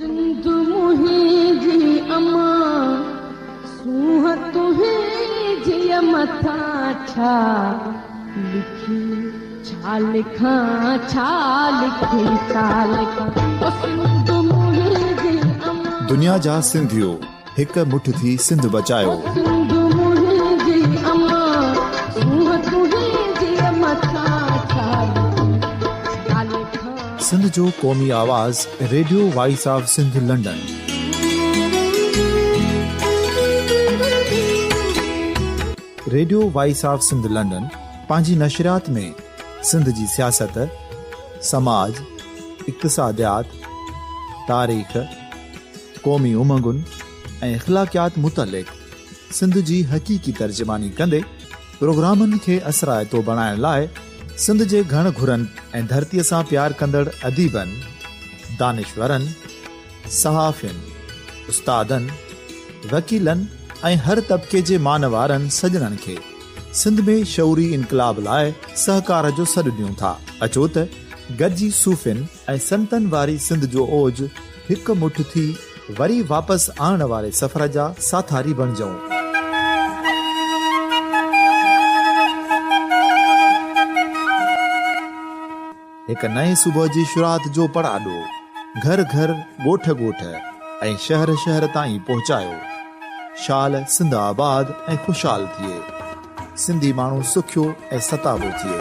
सिंध मुंहिंजी अमा सूंह तुंहिंजी मथा छा लिखी छा लिखां छा लिखी छा लिखां सिंध मुंहिंजी अमा। दुनिया जा सिंधियो हिक मुठ थी सिंध बचायो। सिंध मुंहिंजी अमा सूंह तुंहिंजी मथा छा लिखां। सिंध जो क़ौमी आवाज़ radio voice of Sindh London. Radio voice of Sindh London पंहिंजी नशरियात में सिंध जी सियासत, समाज, इक़्तिसादियात, तारीख़, क़ौमी उमंगुनि ऐं इख़्लाक़ियात मुतलिक़ सिंध जी हक़ीक़ी तर्जुमानी कंदे प्रोग्रामनि खे असराइतो बणाइण लाइ सिंध जे घण घुरनि ऐं धरतीअ सां प्यार कंदड़ अदीबनि, दानिशवरनि, सहाफ़ियुनि, उस्तादनि, वकीलनि ऐं हर तबिके जे मानवारनि सजणनि खे सिंध में शऊरी इनक़लाब लाइ सहकार जो सॾु ॾियूं था। अचो त गॾिजी सूफ़ियुनि ऐं संतनि वारी सिंध जो ओज हिकु मुठ थी वरी वापसि आणण वारे सफ़र जा साथारी बणिजऊं। हिकु नए सुबुह जी शुरूआत जो पड़ाॾो घर घर, ॻोठ ॻोठ ऐं शहर शहर ताईं पहुचायो। शाल सिंध आबाद ऐं ख़ुशहाल थिए, सिंधी माण्हू सुखियो ऐं सताबो थिए।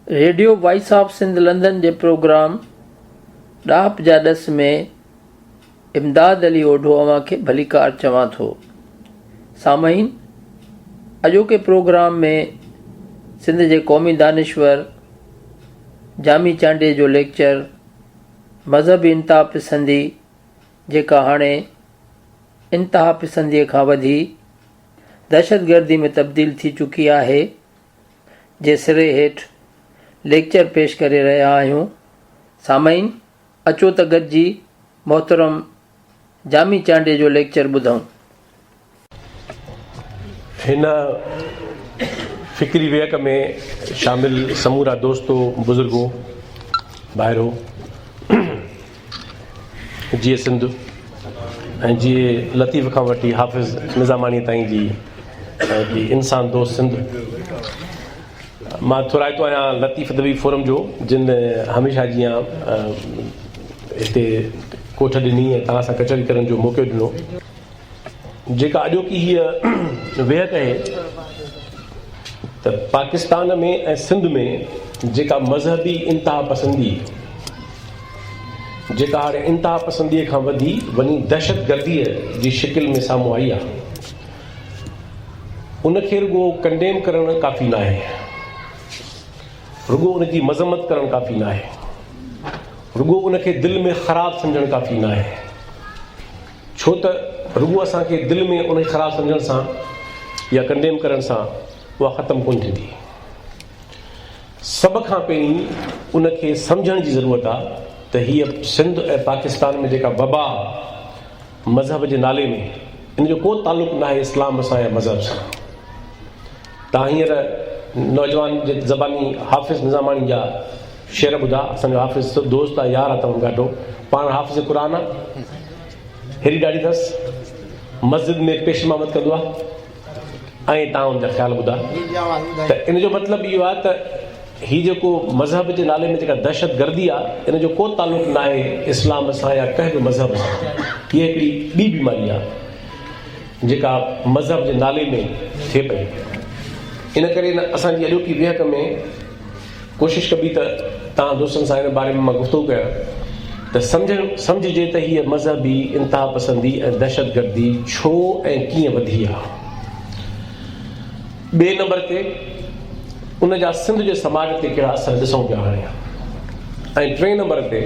Radio voice of Sindh London जे प्रोग्राम ॾाप जा ॾस में इमदाद अली ओढो अव्हां खे भलीकार चवां थो। सामईन, अॼोके प्रोग्राम में सिंध जे क़ौमी दानिश्वर जामी चांडे जो लेक्चर मज़हबी इंतिहा पसंदी, जेका हाणे इंतिहा पसंदीअ खां वधी दहशतगर्दी में तब्दील थी चुकी आहे, जे सिरे हेठि लेक्चर पेश करे रहिया आहियूं। सामईन, अचो त गॾिजी मोहतरम जामी चांडे जो लेक्चर ॿुधूं। हिन फ़िक्री वेक में शामिल समूरा दोस्तो, बुज़ुर्गो, ॿाहिरो जीअं सिंध ऐं जीअं लतीफ़ खां वठी हाफ़िज़ निज़ामानी ताईं जी इंसान दोस्त सिंध। मां थोराइतो आहियां लतीफ़ अदबी फोरम जो, जिन हमेशह जीअं हिते कोठ ॾिनी ऐं तव्हां सां कचहरी करण जो मौक़ो ॾिनो। जेका अॼोकी हीअ वेहक आहे त पाकिस्तान में ऐं सिंध में जेका मज़हबी इंतिहा पसंदी, जेका हाणे इंतिहा पसंदीअ खां वधी वञी दहशतगर्दीअ जी शिकिल में साम्हूं आई आहे, उनखे रुॻो कंडेम करणु काफ़ी न आहे, रुॻो उनजी मज़म्मत करणु काफ़ी न आहे, रुॻो उनखे दिलि में ख़राबु सम्झणु काफ़ी न आहे। छो त रुॻो असांखे दिलि में उन ख़राबु सम्झण सां या कंडेम करण सां उहा ख़तमु कोन थींदी। सभ खां पहिरीं उनखे सम्झण जी ज़रूरत आहे त हीअ सिंध ऐं पाकिस्तान में जेका वबा मज़हब जे नाले में, इन जो को तालुक़ु न आहे इस्लाम सां या मज़हब सां। तव्हां हींअर नौजवान जे ज़बानी हाफ़िज़ निज़ामानी जा शेर ॿुधा। असांजो हाफ़िज़ दोस्त आहे, यार आहे तमामु ॾाढो, पाण हाफ़िज़ क़ुरान आहे, हेॾी ॾाढी अथसि, मस्जिद में पेश इमामत कंदो आहे ऐं तव्हां हुनजा ख़्याल ॿुधा। त इन जो मतिलबु इहो आहे त हीउ जेको मज़हब जे नाले में जेका दहशतगर्दी आहे, इन जो को तालुक़ु न आहे इस्लाम सां या कंहिं बि मज़हब सां। हीअ हिकिड़ी ॿी बीमारी आहे जेका मज़हब जे नाले में थिए पई। इन करे असांजी अॼोकी वेहक में कोशिशि कबी त तव्हां दोस्तनि सां हिन बारे में मां गुफ़्तगू कयां त सम्झिजे त हीअ मज़हबी इंतिहा पसंदी ऐं दहशतगर्दी छो ऐं कीअं वधी आहे। ॿिए नंबर ते उन जा सिंध जे समाज ते कहिड़ा असर ॾिसूं पिया हाणे, ऐं टे नंबर ते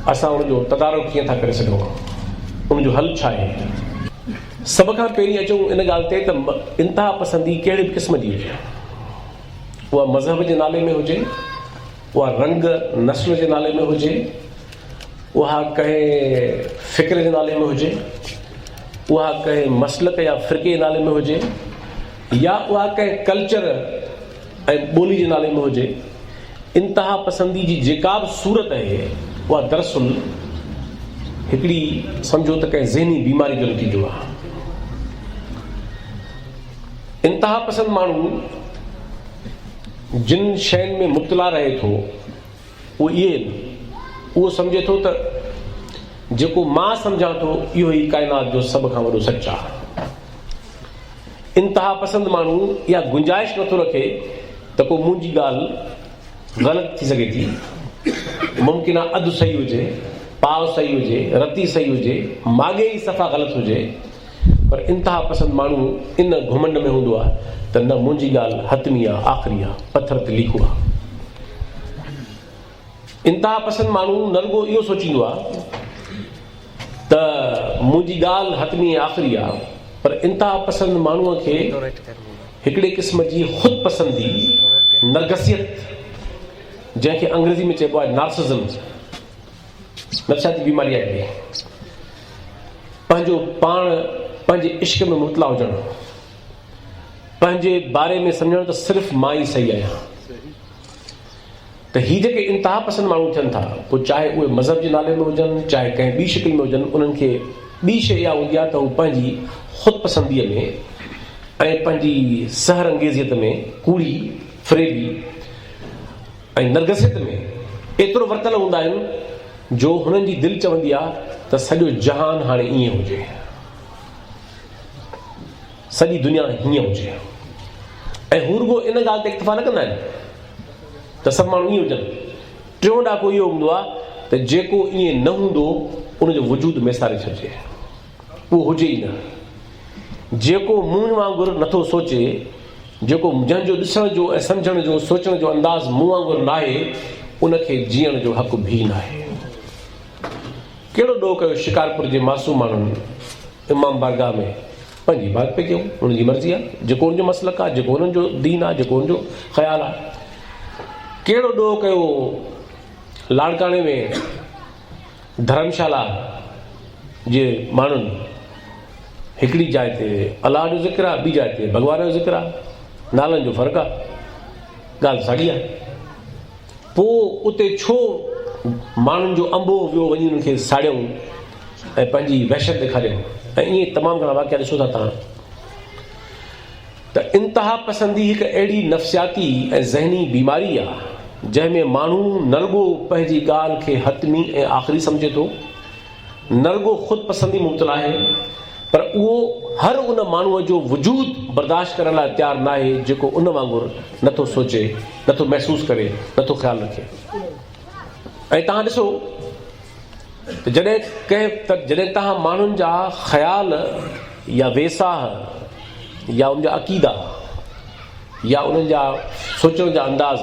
असां उनजो तदारुक कीअं था करे सघूं, उनजो हल छा आहे। सभ खां पहिरीं अचूं इन ॻाल्हि ते त इंतिहा पसंदी कहिड़े बि क़िस्म जी हुजे, उहा मज़हब जे नाले में हुजे, उहा रंग नस्ल जे नाले में हुजे, उहा कंहिं फ़िक्र जे नाले में हुजे, उहा कंहिं मसलक या फ़िरके जे नाले में हुजे, या उहा कंहिं कल्चर ऐं ॿोली जे नाले में हुजे, इंतिहा पसंदी जी जेका बि सूरत आहे उहा दरअसल हिकिड़ी सम्झो त कंहिं ज़हनी बीमारी जो नतीजो आहे। इंतिहा पसंद माण्हू जिन शयुनि में मुब्तला रहे थो उहो इहे उहो सम्झे थो त जेको मां सम्झां थो इहो ई काइनात जो सभ खां वॾो सच आहे। इंतिहा पसंद माण्हू इहा गुंजाइश नथो रखे त को मुंहिंजी ॻाल्हि ग़लति थी सघे थी, मुमकिन आहे अधु सही हुजे, पाव सही हुजे, रती सही हुजे, माॻे ई सफ़ा ग़लति हुजे, पर इंतिहा पसंद माण्हू इन घुमंड में हूंदो आहे त न मुंहिंजी ॻाल्हि हतमी आहे, आख़िरी आहे, पथर ते लिखो आहे। इंतिहा पसंद माण्हू न रुॻो इहो सोचींदो आहे त मुंहिंजी ॻाल्हि हतमी आख़िरी आहे, पर इंतिहा पसंद माण्हूअ खे हिकिड़े क़िस्म जी ख़ुदि पसंदी, नरगसियत, जंहिंखे अंग्रेज़ी में चइबो आहे नार्सिज़म, नफ़सियाती बीमारी आहे, पंहिंजो पाण पंहिंजे इश्क में मुबतला हुजणु, पंहिंजे बारे में सम्झणु त सिर्फ़ु मां ई सही आहियां। त ही जेके इंतिहा पसंद माण्हू थियनि था, पोइ चाहे उहे मज़हब जे नाले में हुजनि, चाहे कंहिं ॿी शिकिल में हुजनि, उन्हनि खे ॿी शइ इहा हूंदी आहे त हू पंहिंजी ख़ुदि पसंदीअ में ऐं पंहिंजी सहर अंगेज़ियत में, कूड़ी फ़रेबी ऐं नरगसियत में एतिरो वर्तल हूंदा आहिनि जो हुननि जी दिलि चवंदी आहे त सॼो जहान हाणे ईअं हुजे, सॼी दुनिया हीअं हुजे। ऐं हू रुॻो इन ॻाल्हि ते इक्तिफ़ा न कंदा आहिनि त सभु माण्हू ईअं हुजनि। टियों ॾाको इहो हूंदो आहे त जेको ईअं न हूंदो उनजो वजूद मेसारे छॾिजे, उहो हुजे ई न। जेको मूं वांगुरु नथो सोचे, जेको जंहिंजो ॾिसण जो ऐं सम्झण जो सोचण जो अंदाज़ मूं वांगुरु न आहे, उनखे जीअण जो हक़ बि न आहे। कहिड़ो ॾोह कयो शिकारपुर जे मासूम माण्हुनि इमाम बारगाह में पंहिंजी बात पे कयूं, उनजी मर्ज़ी आहे, जेको उनजो मसलक आहे, जेको उन्हनि जो दीन आहे, जेको उनजो ख़्यालु आहे। कहिड़ो ॾोह कयो लाड़काणे में धर्मशाला जे माण्हुनि, हिकिड़ी जाइ ते अलाह जो ज़िक्र आहे, ॿी जाइ ते भॻवान जो ज़िक्र आहे, नालनि जो फ़र्क़ु आहे, ॻाल्हि साॻी आहे। पोइ उते छो माण्हुनि जो अंबो वियो वञी उन्हनि खे साड़ियऊं ऐं पंहिंजी वहशत ॾेखारियऊं, ऐं ईअं तमामु घणा वाक़िया ॾिसो था तव्हां त इंतिहा पसंदी हिकु अहिड़ी नफ़सियाती ऐं ज़हनी बीमारी आहे जंहिंमें माण्हू न रुॻो पंहिंजी ॻाल्हि खे हतमी ऐं आख़िरी सम्झे थो, न रुॻो ख़ुदि पसंदी मुबतला आहे, पर उहो हर उन माण्हूअ जो वजूद बर्दाश्त करण लाइ तयारु न आहे जेको उन वांगुरु नथो सोचे, नथो महसूसु करे, नथो ख़्यालु रखे। ऐं तव्हां ॾिसो त जॾहिं तव्हां माण्हुनि जा ख़्याल या वेसाह या उनजा अक़ीदा या उन्हनि जा सोचण जा अंदाज़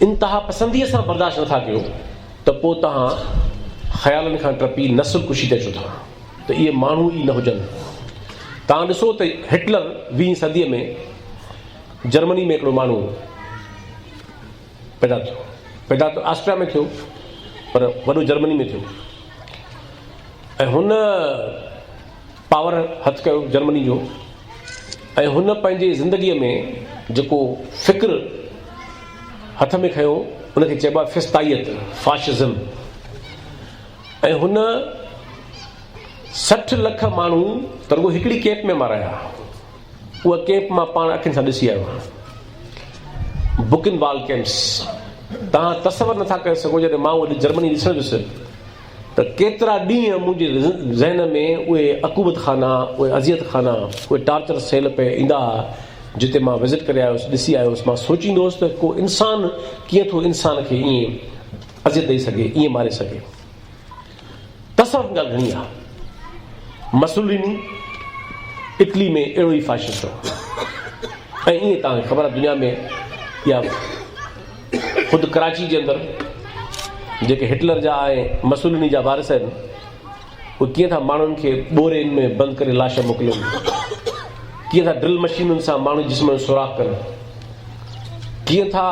इंतिहा पसंदीअ सां बर्दाश्त नथा कयो, त पोइ तव्हां ख़्यालनि खां टपी नस्ल कुशी ते अचो था त इहे माण्हू ई न हुजनि। तव्हां ॾिसो त हिटलर 20वीं सदीअ में जर्मनी में हिकिड़ो माण्हू पैदा थियो ऑस्ट्रिया में थियो, पर वॾो जर्मनी में थियो, ऐं हुन पावर हथु कयो जर्मनी जो, ऐं हुन पंहिंजे ज़िंदगीअ में जेको फ़िक्र हथ में खयो उनखे चइबो आहे फिस्ताइत, फाशिज़म। ऐं हुन 60 लख माण्हू त रुॻो हिकिड़ी कैंप में माराया। उहा कैंप मां पाण अखियुनि सां ॾिसी आयो आहियां, बुकिनवाल कैंप्स। तव्हां तसवर नथा करे सघो जॾहिं मां उहा जर्मनी ॾिसण वियुसि त केतिरा ॾींहं मुंहिंजे ज़हन में उहे अकूबत खाना, उहे अज़ियत खाना, उहे टार्चर सेल पे ईंदा जिते मां विज़िट करे आयुसि, ॾिसी आयुसि। मां सोचींदो हुउसि त को इंसानु कीअं थो इंसान खे ईअं अज़ियत ॾेई सघे, ईअं मारे सघे। तसवर ॻाल्हि घणी आहे। मसूलिनी इटली में अहिड़ो ई फाशिस्ट हो, ऐं ईअं तव्हांखे ख़बर आहे दुनिया में या ख़ुदि कराची जे अंदरि जेके हिटलर जा ऐं मसूलिनी जा वारिस आहिनि, उहे कीअं था माण्हुनि खे ॿोरियुनि में बंदि करे लाश मोकिलिनि, कीअं था ड्रिल मशीनुनि सां माण्हू जिस्म जो सुराख़ कनि, कीअं था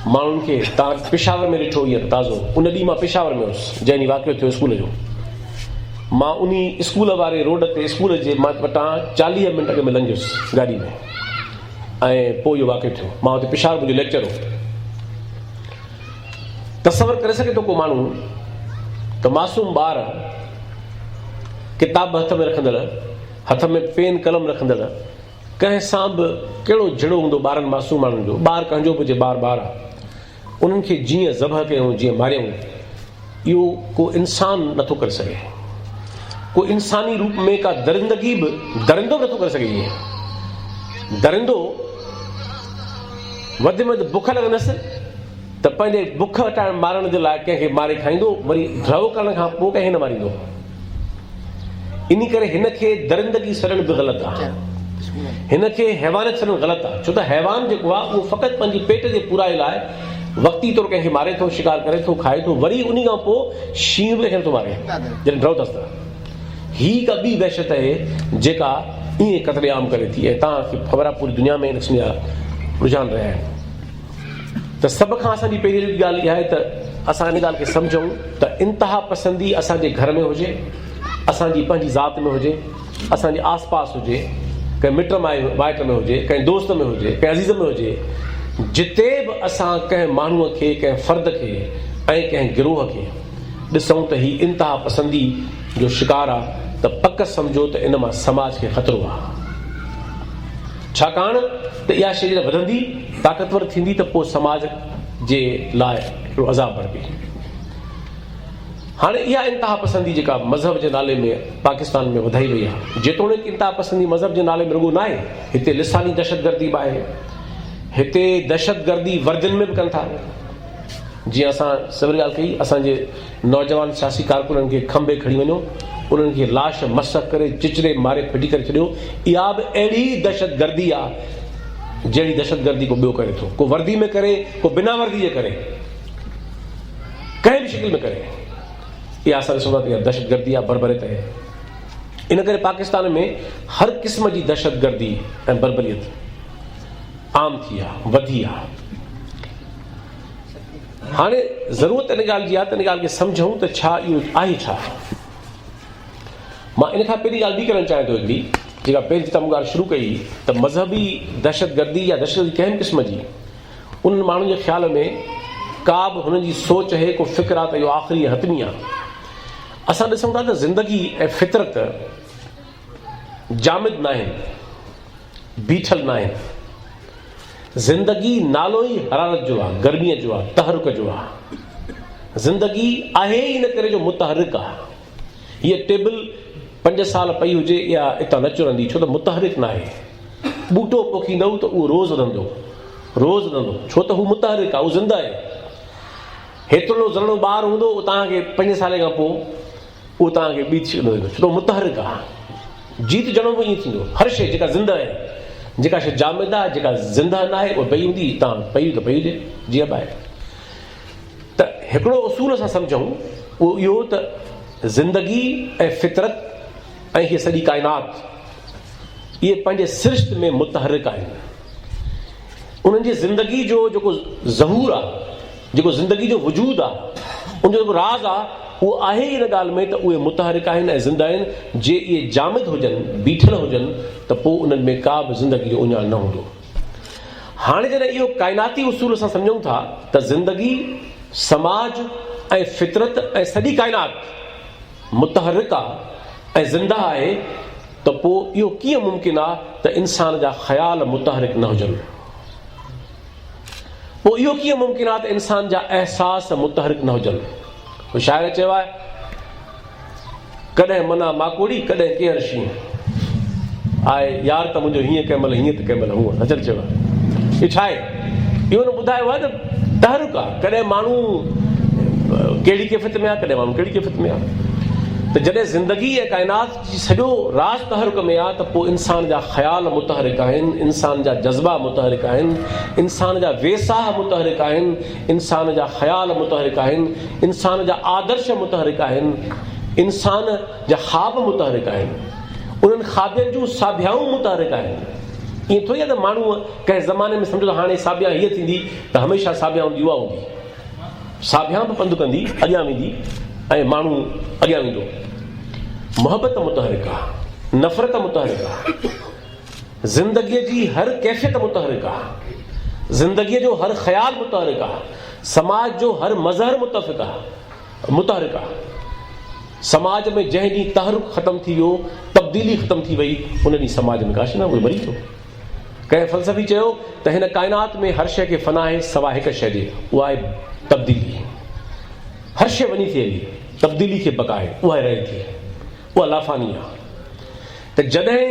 माण्हुनि खे तव्हां पेशावर में ॾिठो हींअर ताज़ो, उन ॾींहुं मां पेशावर में हुयुसि जंहिं ॾींहुं वाक़ियो थियो स्कूल जो। मां उन स्कूल वारे रोड ते स्कूल जे मां वटां 40 मिंट अॻु में लंघियुसि गाॾी में, ऐं पोइ इहो वाक़ियो थियो। मां हुते पेशावर मुंहिंजो लेक्चर हो। तसवर करे सघे थो को माण्हू त मासूम ॿार किताब हथ में रखंदड़, हथ में पेन कलम रखंदड़, कंहिं सां बि कहिड़ो जहिड़ो हूंदो ॿारनि मासूम माण्हुनि जो, ॿार कंहिंजो बि हुजे, ॿार आहे, उन्हनि खे जीअं ज़बह कयूं, जीअं मारियूं, इहो को इंसान नथो करे सघे। को इंसानी रूप में का दरिंदगी बि दरिंदो नथो करे सघे। ईअं दरिंदो वधि में वधि बुख लॻंदसि त पंहिंजे बुख हटाइण मारण जे लाइ कंहिंखे मारे खाईंदो, वरी ड्रव करण खां पोइ कंहिंखे न मारींदो। इन करे हिन खे दरिंदगी सड़ण बि ग़लति आहे, हिन खे हैवानियत सड़ण ग़लति आहे। छो त हैवान जेको आहे उहो फ़क़ति पंहिंजी पेट जे पूराए लाइ वक़्ती तौरु कंहिंखे मारे थो, शिकार करे थो, खाए थो, वरी उन खां पोइ शींहं बि कंहिंखे थो मारे जॾहिं ड्रव अथसि त। ही का ॿी वहशत आहे जेका ईअं क़त्लेआम करे थी, ऐं तव्हांखे ख़बर आहे पूरी दुनिया में इन जा रुझान रहिया आहिनि। त सभ खां असांजी पहिरीं ॻाल्हि इहा आहे त असां इन ॻाल्हि खे सम्झूं त इंतिहा पसंदी असांजे घर में हुजे, असांजी पंहिंजी ज़ात में हुजे, असांजे आस पास हुजे, कंहिं मिट माइट में हुजे, कंहिं दोस्त में हुजे, कंहिं अज़ीज़ में हुजे, जिते बि असां कंहिं माण्हूअ खे, कंहिं फ़र्द खे ऐं कंहिं गिरोह खे ॾिसूं त ही इंतिहा पसंदी जो शिकार आहे, त पक सम्झो त इन मां समाज खे ख़तरो आहे। छाकाणि त इहा शइ जॾहिं वधंदी, ताक़तवर थींदी, त पोइ समाज जे लाइ हिकिड़ो अज़ाब बणिबी। हाणे इहा इंतिहा पसंदी जेका मज़हब जे नाले में पाकिस्तान में वधाई वई आहे, जेतोणीकि इंतिहा पसंदी मज़हब जे नाले में रुॻो न आहे, हिते लिसानी दहशतगर्दी बि आहे, हिते दहशतगर्दी वर्जन में बि कनि था। जीअं असां सभु ॻाल्हि कई, असांजे नौजवान सियासी कारकुननि खे खंभे खणी वञो, उन्हनि खे लाश मसक करे चिचरे मारे फिटी करे छॾियो। इहा बि अहिड़ी दहशतगर्दी आहे जहिड़ी दहशतगर्दी को ॿियो करे थो, को वर्दी में करे, को बिना वर्दी जे करे, कंहिं बि शिकिल में करे। इहा असां ॾिसूं था त इहा दहशतगर्दी आहे, बर्बरियत आहे। इन करे पाकिस्तान में हर क़िस्म जी दहशतगर्दी ऐं बर्बरियत आम थी आहे, वधी आहे। हाणे ज़रूरत इन ॻाल्हि जी आहे त इन ॻाल्हि खे सम्झूं त छा इहो आहे छा। मां इन खां पहिरीं ॻाल्हि बि करणु चाहियां थो, हिकिड़ी जेका पहिरीं तमामु ॻाल्हि शुरू कई त मज़हबी दहशतगर्दी या दहशतगर्दी कंहिं क़िस्म जी, उन्हनि माण्हुनि जे ख़्याल में का बि हुननि जी सोच आहे, को फ़िक्र आहे त इहो आख़िरी हतमी आहे। असां ॾिसूं था त ज़िंदगी ऐं फितरत जामिद न आहिनि, बीठल न आहिनि। ज़िंदगी नालो ई हरारत जो आहे, गर्मीअ जो आहे, तहरुक जो आहे। ज़िंदगी आहे ई इन करे जो मुतहरिक आहे। हीअ टेबल 5 साल पई हुजे या इतां न चुरंदी, छो त मुतहरिक न आहे। ॿूटो पोखींदव त उहो रोज़ वधंदो, रोज़ वधंदो, छो त हू मुतहरिक आहे, उहो ज़िंदा आहे। हेतिरो ज़रणो ॿार हूंदो, उहो तव्हांखे 5 साल खां पोइ उहो तव्हांखे ॿी थी वेंदो, छो त मुतहरिक आहे। जीत ॼणो बि ईअं थींदो। हर शइ जेका ज़िंदा आहे, जेका शइ जामिद आहे, जेका ज़िंदा न आहे, उहा पई हूंदी, तव्हां पई त पई हुजे, जीअं बि आहे। त हिकिड़ो उसूल असां सम्झूं, उहो इहो त ज़िंदगी ऐं फितरत ऐं हीअ सॼी काइनात, इहे पंहिंजे सिरिश्त में मुतहरिक आहिनि। उन्हनि जी ज़िंदगी जो जेको ज़हूर आहे, जेको ज़िंदगी जो वजूद आहे, उनजो जेको राज़ आहे, उहो आहे इन ॻाल्हि में त उहे मुतहरिक आहिनि ऐं ज़िंदा आहिनि। जे इहे जामिद हुजनि, बीठल हुजनि, त पोइ उन्हनि में का बि ज़िंदगी जो उञाण न हूंदो। हाणे जॾहिं इहो काइनाती उसूल असां सम्झूं था त ज़िंदगी, समाज ऐं फितरत ऐं सॼी काइनात मुतहरिक आहे ऐं ज़िंदा आहे, त पोइ इहो कीअं मुमकिन आहे त इंसान जा ख़्याल मुतहरिक न हुजनि? पोइ इहो कीअं मुमकिन आहे त इंसान जा अहसास मुतहरिक न हुजनि? शाइर चयो आहे, कॾहिं मना माकोड़ी, कॾहिं केर शींहं आहे, यार त मुंहिंजो हीअं कंहिं महिल, हीअं त कंहिं महिल हूअं। नज़र चयो आहे, इहो छा आहे? इहो न ॿुधायो आहे त तहरुक आहे। कॾहिं माण्हू कहिड़ी कैफ़ियत में आहे, कॾहिं माण्हू कहिड़ी कैफ़ियत में आहे। त जॾहिं ज़िंदगी ऐं काइनात जी सॼो राज़ तहरुक में आहे, त पोइ इंसान जा ख़्याल मुतहरिक आहिनि, इंसान जा जज़्बा मुतहरिक आहिनि, इंसान जा वेसाह मुतहरिक आहिनि, इंसान जा ख़्याल मुतहरिक आहिनि, इंसान जा आदर्श मुतहरिक आहिनि, इंसान जा ख़्वाब मुतहरिक आहिनि, उन्हनि ख़्वाबनि जूं साभियाऊं मुतहरिक आहिनि। ईअं थोरी आहे त माण्हू कंहिं ज़माने में सम्झो त हाणे साबिया हीअ थींदी त हमेशह साबिया हूंदी उहा हूंदी, साबिया बि पंधु कंदी अॻियां वेंदी ऐं माण्हू अॻियां वेंदो। मोहबत मुतहरिक आहे, नफ़रत मुतहरिक आहे, ज़िंदगीअ जी हर कैफ़ियत मुतहरिक आहे, ज़िंदगीअ जो हर ख़्याल मुतहरिक आहे, समाज जो हर मज़हर मुतहरिक आहे। समाज में जंहिं ॾींहुं तहरुक ख़तमु थी वियो, तब्दीली ख़तमु थी वई, उन ॾींहुं समाज में काश न उहो मरी थो। कंहिं फ़लसफ़ी चयो त हिन काइनात में हर शइ खे फ़ना आहे सवाइ हिकु शइ जे, उहा आहे तब्दीली। हर शइ वञी थी हली, तब्दीली खे बकाए उहा रहे थी, उहा लाफ़ानी आहे। त जॾहिं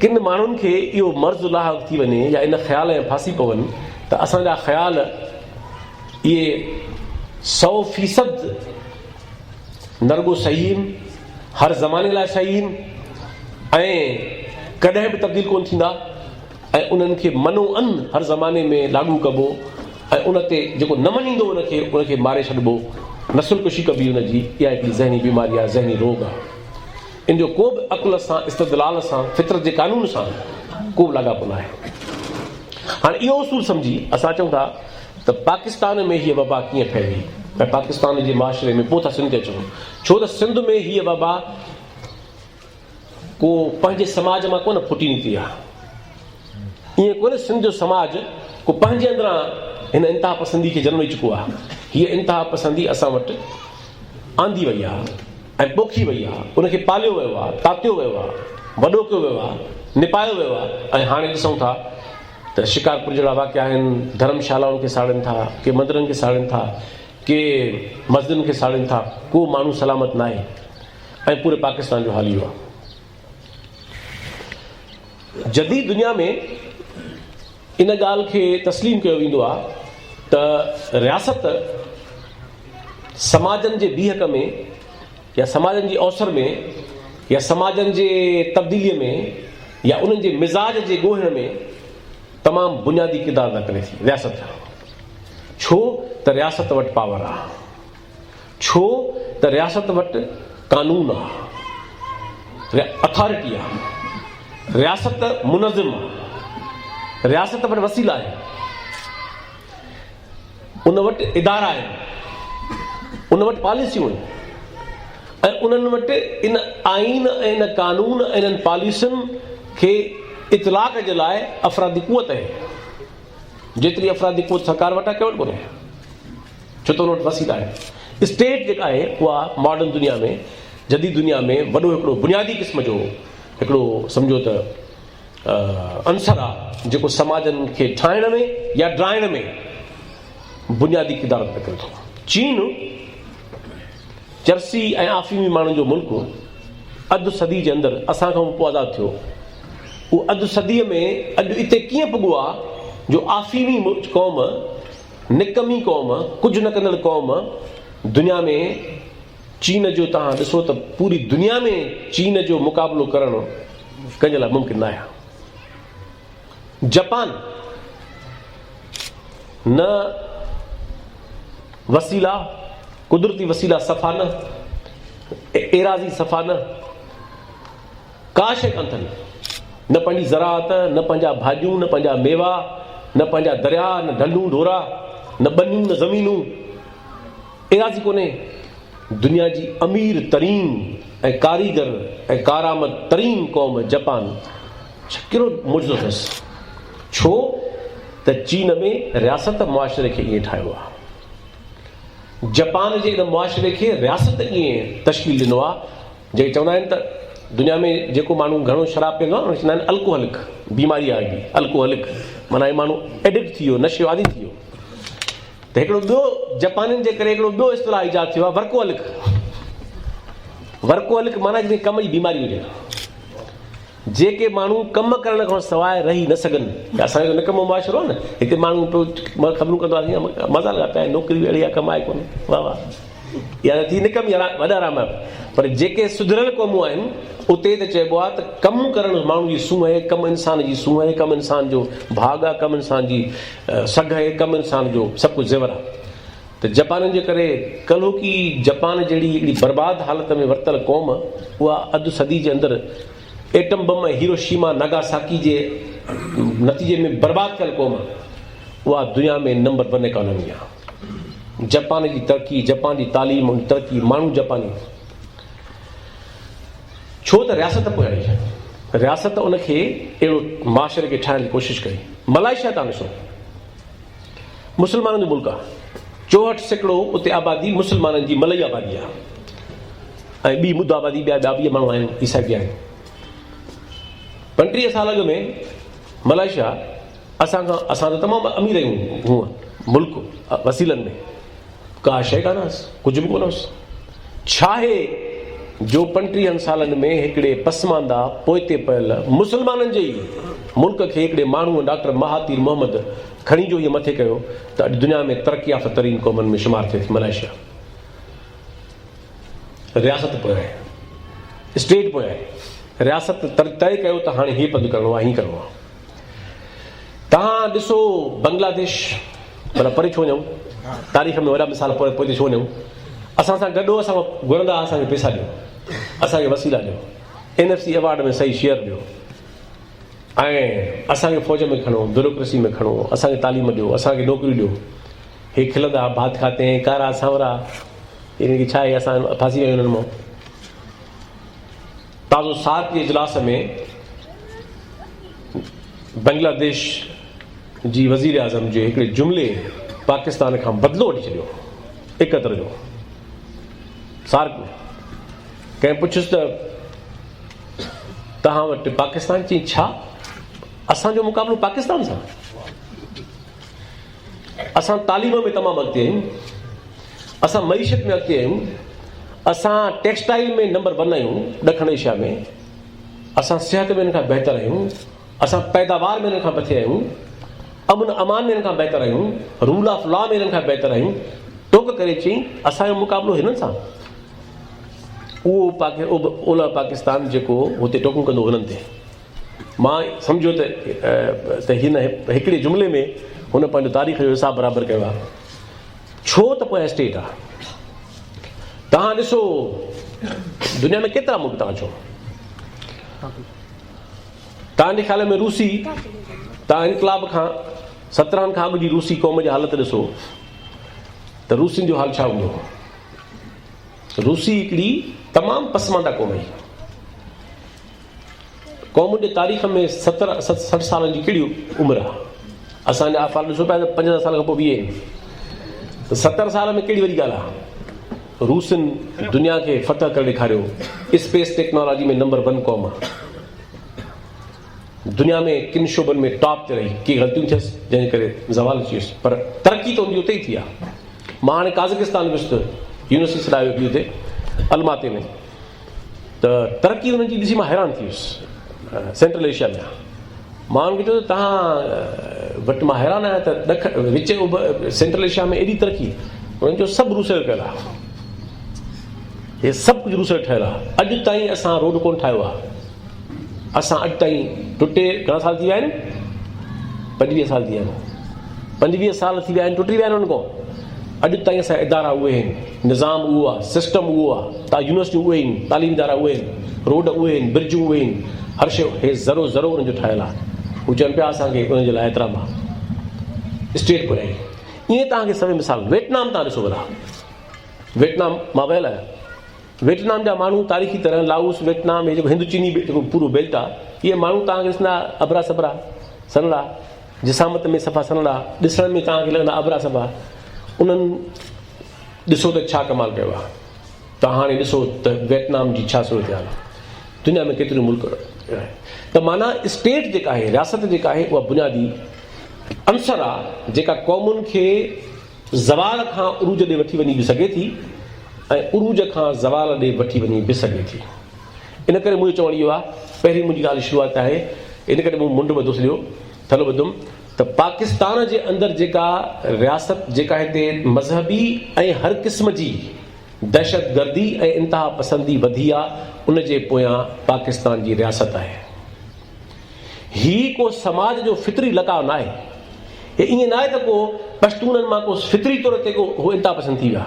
किन माण्हुनि खे इहो मर्ज़ लाहिक़ थी वञे या इन ख़्याल ऐं फासी पवनि त असांजा ख़्याल इहे 100% नरगो सही आहिनि, हर ज़माने लाइ सही आहिनि ऐं कॾहिं बि तब्दील कोन थींदा ऐं उन्हनि खे मनो अन हर ज़माने में लागू कबो ऐं उन ते जेको न मञींदो उनखे मारे छॾिबो, नसुलकुशी कबी उनजी। इहा हिकिड़ी ज़हनी बीमारी आहे, ज़हनी रोग आहे। इन जो को बि अक़ुल सां, इस्तदलाल सां, फितरत जे कानून सां को बि लाॻापो न आहे। हाणे इहो उसूल सम्झी असां चऊं था त पाकिस्तान में हीअ वबा कीअं फैली ऐं पाकिस्तान जे माशरे में, पोइ था सिंध ते अचूं, छो त सिंध में हीअ वबा को पंहिंजे समाज मां कोन फुटी निकिती आहे। ईअं कोन्हे सिंध जो समाज को पंहिंजे अंदरां हिन इंतिहा पसंदी खे जनम ॾेई चुको आहे। हीअ इंतिहा पसंदी असां वटि आंदी वई आहे ऐं पोखी वई आहे, उनखे पालियो वियो आहे, तातियो वियो आहे, वॾो कयो वियो आहे, निपायो वियो आहे। ऐं हाणे ॾिसूं था त शिकारपुर जहिड़ा वाक़िया आहिनि, धर्मशालाउनि खे साड़नि था, के मंदरनि खे साड़नि था, के मस्जिदनि खे साड़नि था, को माण्हू सलामत न आहे ऐं पूरे पाकिस्तान जो हाल इहो आहे। जदीद दुनिया में इन ॻाल्हि खे तस्लीम कयो वेंदो आहे त रियासत समाजनि जे बीहक में या समाजनि जी अवसर में या समाजनि जे तब्दीलीअ में या उन्हनि जे मिज़ाज जे ॻोल्हण में तमामु बुनियादी किरदारु अदा करे थी रियासत। छो त रियासत वटि पावर आहे, छो त रियासत वटि कानून आहे, अथॉरिटी आहे, रियासत मुनज़िम आहे, रियासत वटि वसीला आहे, उन वटि इदारा आहिनि, उन वटि पॉलिसियूं आहिनि ऐं उन्हनि वटि इन आइन ऐं इन कानून ऐं इन्हनि पॉलिसियुनि खे इतलाक़ जे लाइ अफ़रादी क़ुवत आहे। जेतिरी अफ़रादी क़ुवत सरकार वटि आहे, कंहिं वटि कोन्हे, छो त उन वटि वसीला आहे। स्टेट जेका आहे उहा मॉडर्न दुनिया में, जदीद दुनिया में वॾो हिकिड़ो बुनियादी क़िस्म जो हिकिड़ो सम्झो त अंसर आहे जेको समाजनि खे ठाहिण में या ड्राइण में बुनियादी किरदारु अदा करे थो। चीन चरसी ऐं आफ़ीमी माण्हुनि जो मुल्क अधु सदी जे अंदरि असां खां पोइ आज़ादु थियो। उहो अधु सदीअ में अॼु हिते कीअं पुॻो आहे जो आफ़ीमी क़ौम, निकमी क़ौम, कुझु न कंदड़ क़ौम दुनिया में चीन जो तव्हां ॾिसो त पूरी दुनिया में चीन जो मुक़ाबिलो करणु कंहिंजे लाइ मुमकिन न आहे। जापान न वसीला, कुदरती वसीला सफ़ा न, एराज़ी सफ़ा न, का शइ कान अथनि, न पंहिंजी ज़राअत, न पंहिंजा भाॼियूं, न पंहिंजा मेवा, न पंहिंजा दरिया, न ढंढूं ढोरा, न ॿनियूं, न ज़मीनूं, एराज़ी कोन्हे। दुनिया जी अमीर तरीन ऐं कारीगर ऐं कारामद तरीन क़ौम जापान, कहिड़ो मुआज़ो अथसि। छो त चीन में रियासत मुआशरे खे ईअं ठाहियो आहे, जापान जे इन मुआशरे खे रियासत ईअं तश्कील ॾिनो आहे। जेके चवंदा आहिनि त दुनिया में जेको माण्हू घणो शराब पीअंदो आहे, चवंदा आहिनि अल्कोहलिक, बीमारी आहे अल्कोहलिक, माना हे माण्हू एडिक्ट थी वियो, नशे आदी थी वियो। त हिकिड़ो ॿियो जापानियुनि जे करे हिकिड़ो ॿियो इस्तिलाह ईजाद थियो आहे, वर्कोहलिक। वर्कोहलिक माना जॾहिं कम जी बीमारी हुजे, जेके माण्हू कमु करण खां सवाइ रही न सघनि। असांजो निकमो मुआशिरो आहे न, हिते माण्हू पोइ ख़बरूं कंदो आहे, मज़ा लॻाता है, नौकिरी अहिड़ी आहे, कमाए कोन्हे, वाह वाह, इहा थी निकमी वॾा आराम आहे। पर जेके सुधरियल क़ौमूं आहिनि उते त चइबो आहे त कमु करणु माण्हू जी सूंहं आहे, कमु इंसान जी सूंहं आहे, कमु इंसान जो भाग आहे, कमु इंसान जी सघ आहे, कमु इंसान जो सभु कुझु ज़ेवर आहे। त जापान जे करे कल्हो की जापान जहिड़ी हिकिड़ी बर्बाद हालत में वरितल क़ौम, उहा अधु सदी जे अंदरि एटम बम हिरोशिमा नागासाकी जे नतीजे में बर्बाद थियल क़ौम उहा दुनिया में नंबर 1 इकॉनमी आहे। जापान जी तरक़ी, जापान जी तालीम, तरक़ी, माण्हू जापानी, छो त रियासत पोयाई, रियासत उनखे अहिड़ो माशरे खे ठाहिण जी कोशिशि कई। मलाइशिया तव्हां ॾिसो, मुस्लमाननि जो मुल्क आहे, 64% उते आबादी मुस्लमाननि जी मलई आबादी आहे, ऐं ॿी मुद आबादी ॿिया बि माण्हू आहिनि, ईसाई बि आहिनि। 35 साल अॻु में मलाइशिया असां त तमामु अमीर आहियूं, हूअं मुल्क वसीलनि में का शइ कान हुअसि, कुझु बि कोन हुअसि। छा आहे जो 35 सालनि में हिकिड़े पसमांदा पोइते पयल मुस्लमाननि जे ई मुल्क खे हिकिड़े माण्हू डॉक्टर महातीर मोहम्मद खणी जो इहो मथे कयो त अॼु दुनिया में तरक़ी याफ़्ता तरीन क़ौमनि में शुमार थिए थी मलाइशिया। रियासत पोइ आहे, स्टेट पोइ आहे, रियासत तय कयो त हाणे हीअ पंधु करिणो आहे, हीअं करिणो आहे। तव्हां ॾिसो बांग्लादेश, भला परे छो वञूं, तारीख़ में वॾा मिसाल पोइ छो वञूं, असां सां गॾो असां घुरंदा, असांखे पैसा ॾियो, असांखे वसीला ॾियो, NFC अवार्ड में सही शेयर ॾियो, ऐं असांखे फ़ौज में खणो, ब्यूरोक्रेसी में खणो, असांखे तालीम ॾियो, असांखे नौकिरी ॾियो। हे खिलंदा, भात खाते हैं, कारा सांवरा, इनखे छा आहे, असां फासी विया आहियूं उन्हनि मां। ताज़ो सार्क जे इजलास में बांग्लादेश जी वज़ीर आज़म जे हिकिड़े जुमिले पाकिस्तान खां बदिलो वठी छॾियो 71 जो सार्क में। कंहिं पुछियुसि त तव्हां वटि पाकिस्तान, चई छा, असांजो मुक़ाबिलो पाकिस्तान सां? असां तालीम में तमामु अॻिते आहियूं, असां मईशत में अॻिते आहियूं, असां टेक्सटाइल में नंबर 1 आहियूं ॾखण एशिया में, असां सिहत में हिन खां बहितर आहियूं, असां पैदावार में हिन खां मथे आहियूं, अमन अमान में हिन खां बहितर आहियूं, रूल ऑफ लॉ में हिन खां बहितर आहियूं। टोक करे चई असांजो मुक़ाबिलो हिननि सां। उहो ओलह पाकिस्तान जेको हुते टोकूं कंदो हुननि ते, मां सम्झो त हिन हिकिड़े जुमिले में हुन पंहिंजो तारीख़ जो हिसाब बराबरि कयो आहे। छो त पोइ स्टेट आहे। तव्हां ॾिसो दुनिया में केतिरा मुल्क तव्हां चओ, तव्हांजे ख़्याल में रूसी, तव्हां इनकलाब खां 17 खां अॻु जी रूसी क़ौम जी हालत ॾिसो त रूसियुनि जो हाल छा हूंदो। रूसी हिकिड़ी तमामु पसमांदा क़ौम हुई। क़ौम जे तारीख़ में 60 सालनि जी कहिड़ी उमिरि आहे। असांजा आफ़ाल ॾिसो पिया त 50 साल खां पोइ बीहे आहिनि, त 70 साल में कहिड़ी वॾी ॻाल्हि आहे। रूसियुनि दुनिया खे फतह करे ॾेखारियो, स्पेस टेक्नोलॉजी में नंबर 1 क़ौम आहे, दुनिया में किन शोबनि में टॉप ते रही। की ग़लतियूं थियसि जंहिंजे करे ज़वाल थी वियुसि, पर तरक़ी त उनजी उते ई थी आहे। मां हाणे काज़किस्तान वियुसि त यूनिवर्सिटी छॾायो हिकिड़ी हुते अलमाते में, त तरक़ी हुननि जी ॾिसी मां हैरान थी वियुसि। सेंट्रल एशिया में मां हुनखे चयो त तव्हां वटि मां हैरान आहियां त विच सेंट्रल एशिया में एॾी तरक़ी। हुननि चयो सभु रूसियल कयल आहे, हे सभु कुझु रूसियल ठहियल आहे। अॼु ताईं असां रोड कोन ठाहियो आहे। असां अॼु ताईं टुटे घणा साल थी विया आहिनि, 25 साल थी विया आहिनि, 25 साल थी विया आहिनि, टुटी विया आहिनि हुन खां। अॼु ताईं असांजा इदारा उहे आहिनि, निज़ाम उहो आहे, सिस्टम उहो आहे, तव्हां यूनिवर्सिटियूं उहे आहिनि, तालीम इदारा उहे आहिनि, रोड उहे आहिनि, ब्रिजूं उहे आहिनि, हर शइ हे ज़रो ज़रो हुनजो ठहियल आहे। हू चवनि पिया असांखे हुनजे लाइ एतिरा स्टेट घुराई। ईअं तव्हांखे सभई मिसाल वियतनाम तव्हां ॾिसो भला, वियतनाम मां वियल आहियां, वियतनाम जा माण्हू तारीख़ी तरह, लाओस वियतनाम हे जेको हिंद चीनी जेको पूरो बेल्ट आहे, इहे माण्हू तव्हांखे ॾिसंदा अबरा सबरा सनड़ा, जिसामत में सफ़ा सनड़ा, ॾिसण में तव्हांखे लॻंदा अबरा सफ़ा। उन्हनि ॾिसो त छा कमाल कयो आहे। तव्हां हाणे ॾिसो त वियतनाम जी छा सूरत हाल आहे, दुनिया में केतिरियूं मुल्क आहे। त माना स्टेट जेका आहे, रियासत जेका आहे, उहा बुनियादी अंसर आहे जेका क़ौमुनि खे ज़वाल खां उरूज ॾे वठी वञी बि सघे थी ऐं उरूज खां ज़वाल ॾे वठी वञी बि सघे थी। इन करे मुंहिंजो चवणु इहो आहे, पहिरीं मुंहिंजी ॻाल्हि शुरूआत आहे, इन करे मूं मुंडु ॿधो सॼो थलो ॿधुमि त पाकिस्तान जे अंदरि जेका रियासत जेका हिते मज़हबी ऐं हर क़िस्म जी दहशत गर्दी ऐं इंतिहा पसंदी वधी आहे, उन जे पोयां पाकिस्तान जी रियासत आहे। ही को समाज जो फितरी लकाउ न आहे। हे ईअं न आहे त को पश्तूननि मां को फितरी तौर ते को उहो इंतिहा पसंद थी विया।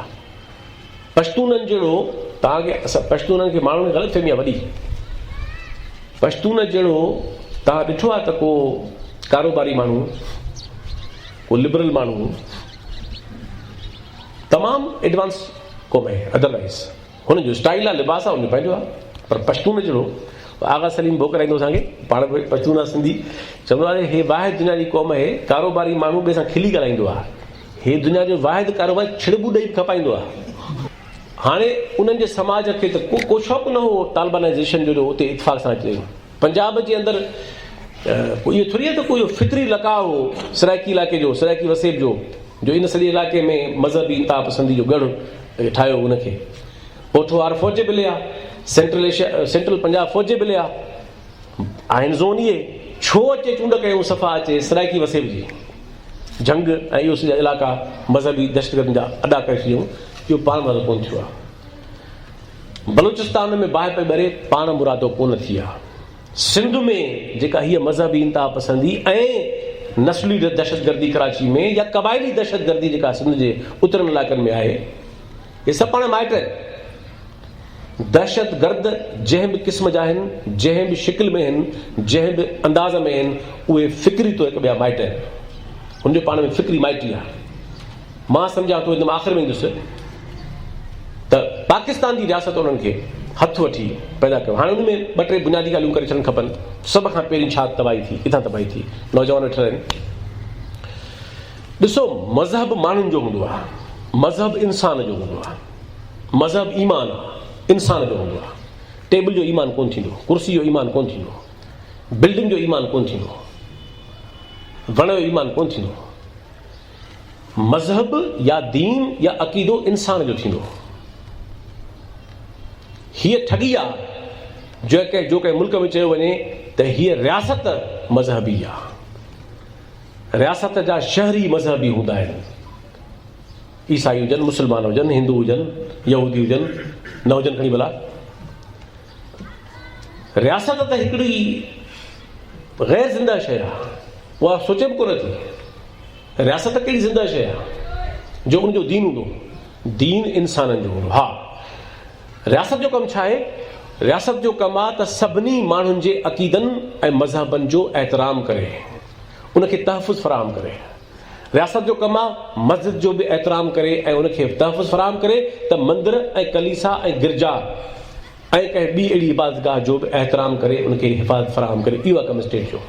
पश्तूननि जहिड़ो तव्हांखे पश्तूननि खे माण्हुनि खे ग़लतफ़हमी आहे वॾी। पश्तून जहिड़ो तव्हां ॾिठो आहे त को कारोबारी माण्हू, को लिबरल माण्हू तमामु एडवांस क़ौम आहे, अदरवाइज़ हुनजो स्टाइल आहे, लिबास आहे, हुनजो पंहिंजो आहे। पर पश्तून जहिड़ो आगा सलीम भो कराईंदो असांखे, पाण पश्तून आहे सिंधी, चवंदो आहे हे वाहिद दुनिया जी क़ौम आहे, कारोबारी माण्हू ॿिए सां खिली ॻाल्हाईंदो आहे, हे दुनिया जो वाहिद कारोबारी छिड़बू ॾेई खपाईंदो आहे। हाणे उन्हनि जे समाज खे त को शौक़ु न हो तालिबानाइज़ेशन जो उते इतफ़ाक़ सां अचे। पंजाब जे अंदरि इहो थोरी आहे त कोई फितरी लकाउ हो सराइकी इलाइक़े जो, सराइकी वसेब जो इन सॼे इलाइक़े में मज़हबी इंतहा पसंदी जो गढ़ ठाहियो उनखे। पोठवार फ़ौज मिले आहे, सेंट्रल पंजाब फ़ौज मिले आहे, आहिनि ज़ोन इहे, छो अचे चूंड कयूं सफ़ा अचे सराइकी वसेब जी जंग ऐं इहो सॼा इलाइक़ा मज़हबी दहशतगर्दी जा अदा करे छॾियूं। इहो पाण वारो कोन थियो आहे। बलूचिस्तान में बाहि पई ॿरे, पाण मुरादो कोन थी आहे। सिंध में जेका हीअ मज़हबी इंतहा पसंदी ऐं नस्ली दहशतगर्दी कराची में या क़बाइली दहशतगर्दी जेका सिंध जे उतरनि इलाइक़नि में आहे, इहे सभु पाण माइट आहिनि। दहशतगर्द जंहिं बि क़िस्म जा आहिनि, जंहिं बि शिकिल में आहिनि, जंहिं बि अंदाज़ में आहिनि, उहे फ़िक्री तो हिक ॿिया माइट आहिनि। हुनजो पाण में फ़िक्री माइटी आहे। मां सम्झां थो हिन आख़िर में ईंदुसि त पाकिस्तान जी रियासत उन्हनि खे हथु वठी पैदा कयो। हाणे हुन में ॿ टे बुनियादी ॻाल्हियूं करे छॾणु खपनि। सभ खां पहिरीं छा तबाही थी, किथां तबाही थी, नौजवान वेठल आहिनि। ॾिसो, मज़हब माण्हुनि जो हूंदो आहे, मज़हब इंसान जो हूंदो आहे, मज़हब ईमान आहे, इंसान जो हूंदो आहे। टेबल जो ईमान कोन थींदो, कुर्सी जो ईमान कोन थींदो, बिल्डिंग जो ईमान कोन थींदो, वण जो ईमान कोन थींदो। मज़हब या दीन या अक़ीदो इंसान जो थींदो। हीअ ठगी आहे जो कंहिं मुल्क में चयो वञे त हीअ रियासत मज़हबी आहे। रियासत जा शहरी मज़हबी हूंदा आहिनि, ईसाई हुजनि, मुस्लमान हुजनि, हिंदू हुजनि, यहूदी हुजनि, न हुजनि खणी भला। रियासत त हिकिड़ी गैर ज़िंदा शइ आहे, उहा सोचे बि कोन थी। रियासत कहिड़ी ज़िंदा शइ आहे जो उनजो दीन हूंदो, दीन इंसाननि जो हूंदो। हा, रियासत जो कमु छा आहे? रियासत जो कमु आहे त सभिनी माण्हुनि जे अक़ीदनि ऐं मज़हबनि जो एहतराम करे, उनखे तहफ़ुज़ फ़राहम करे। रियासत जो कमु आहे मस्जिद जो बि एहतराम करे ऐं उनखे तहफ़ुज़ फ़राहम करे त मंदिर ऐं कलीसा ऐं गिरजा ऐं कंहिं ॿी अहिड़ी इबादतगाह जो बि एहतराम करे, उनखे हिफ़ाज़त फ़राहम करे। इहो आहे कमु स्टेट जो।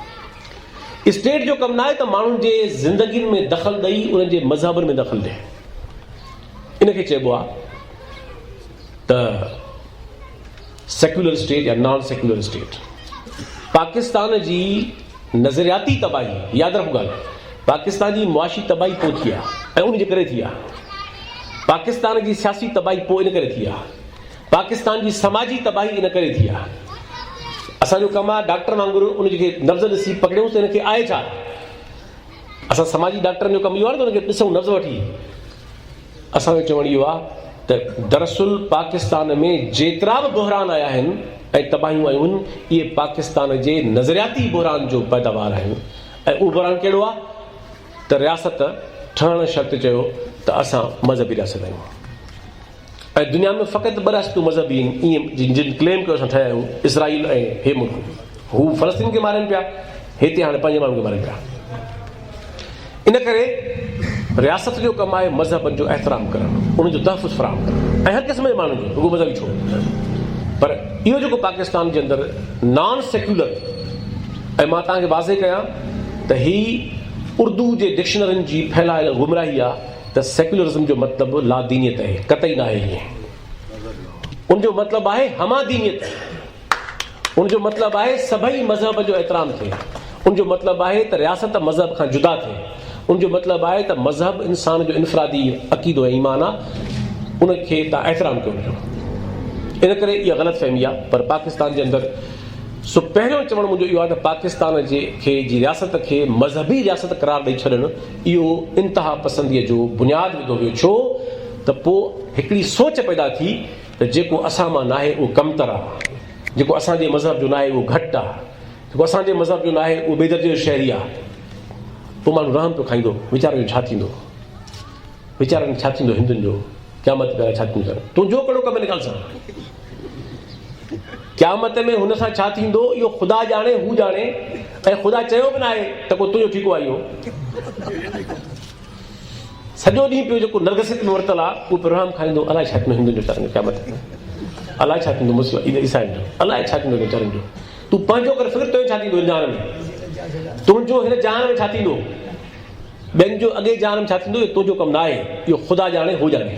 स्टेट जो कमु न आहे त माण्हुनि जे ज़िंदगियुनि में दख़ल ॾेई उन्हनि जे मज़हबनि में दख़ल ॾे। इनखे चइबो आहे त सेक्युलर स्टेट या नॉन सेक्युलर स्टेट। पाकिस्तान जी नज़रियाती तबाही, यादि रखो ॻाल्हि, पाकिस्तान जी मुआशी तबाही पोइ थी आहे ऐं उनजे करे थी आहे। पाकिस्तान जी सियासी तबाही पोइ इन करे थी आहे। पाकिस्तान जी समाजी तबाही इन करे थी आहे। असांजो कमु आहे डॉक्टर वांगुरु उनखे नब्ज़ ॾिसी पकड़ियूं त हिनखे आहे छा। असां समाजी डॉक्टरनि जो कमु इहो आहे त उनखे ॾिसूं नब्ज़ वठी। असांजो चवणु इहो आहे त दरअसल पाकिस्तान में जेतिरा बि बहरान आया आहिनि ऐं तबाहियूं आयूं आहिनि, इहे पाकिस्तान जे नज़रियाती बहरान जो पैदावार आहिनि। ऐं उहो बहरान कहिड़ो आहे त रियासत ठहणु शर्त चयो त असां मज़हबी रियासत आहियूं। ऐं दुनिया में फ़क़ति 2 रियासतूं मज़हबी आहिनि, ईअं जिन क्लेम कयो असां ठहिया आहियूं, इसराईल ऐं हे मुल्क। हू फ़लस्तीन खे मारनि पिया, हिते हाणे पंहिंजे माण्हुनि खे मारनि पिया। इन करे रियासत जो कमु आहे मज़हबनि जो एहतराम करणु, उनजो तहफ़ुज़ फ़राहम करणु, ऐं हर क़िस्म जे माण्हुनि जो, रुॻो मज़हबी छो। पर इहो जेको पाकिस्तान जे अंदरि नॉन सेक्युलर, ऐं मां तव्हांखे वाज़े कयां त ही उर्दू जे डिक्शनरियुनि जी फैलायल गुमराही आहे त सेक्युलरिज़म जो मतिलबु लादीनियत आहे। कतई न आहे ईअं। उनजो मतिलबु आहे हमादीनियत, उनजो मतिलबु आहे सभई मज़हब जो एहतराम थिए, उनजो मतिलबु आहे त रियासत मज़हब खां जुदा थिए, उनजो मतिलबु आहे त मज़हब इंसान जो इनफ़रादी अक़ीदो ऐं ईमान आहे, उनखे तव्हां एहतराम कयो। इन करे इहा ग़लतफ़हमी आहे। पर पाकिस्तान जे अंदरि सो पहिरियों चवणु मुंहिंजो इहो आहे त पाकिस्तान जी रियासत खे मज़हबी रियासत करार ॾेई छॾणु इहो इंतिहा पसंदीअ जो बुनियादु विधो वियो। छो त पोइ हिकिड़ी सोच पैदा थी त जेको असां मां न आहे उहो कमतर आहे, जेको असांजे मज़हब जो न आहे उहो घटि आहे, जेको असांजे मज़हब जो न आहे उहो ॿिए दर्जे जो शहरी आहे। पोइ माण्हू रहम पियो खाईंदो, वीचारनि जो छा थींदो, वीचारनि छा थींदो, हिंदुनि जो क़यामत करे छा थींदो। तुंहिंजो कहिड़ो कमु निकाल सां, क़यामत में हुन सां छा थींदो इहो ख़ुदा ॼाणे, हू ॼाणे, ऐं ख़ुदा चयो बि न आहे त को तुंहिंजो ठीकु आहे। इहो सॼो ॾींहुं पियो जेको नरगसित में वरितल आहे उहो प्रोग्राम खाईंदो, अलाए छा थींदो हिंदुनि जो वीचारनि जो क़यामत में, अलाए छा थींदो मुस्लिम ईसाइनि जो, अलाए छा थींदो वीचारनि जो। तूं पंहिंजो करे फिक्र, तुंहिंजो छा थींदो हिन जान में, तुंहिंजो हिन जान में छा थींदो, ॿियनि जो अॻे जान में छा थींदो, इहो तुंहिंजो कमु न आहे। इहो ख़ुदा ॼाणे, हू ॼाणे,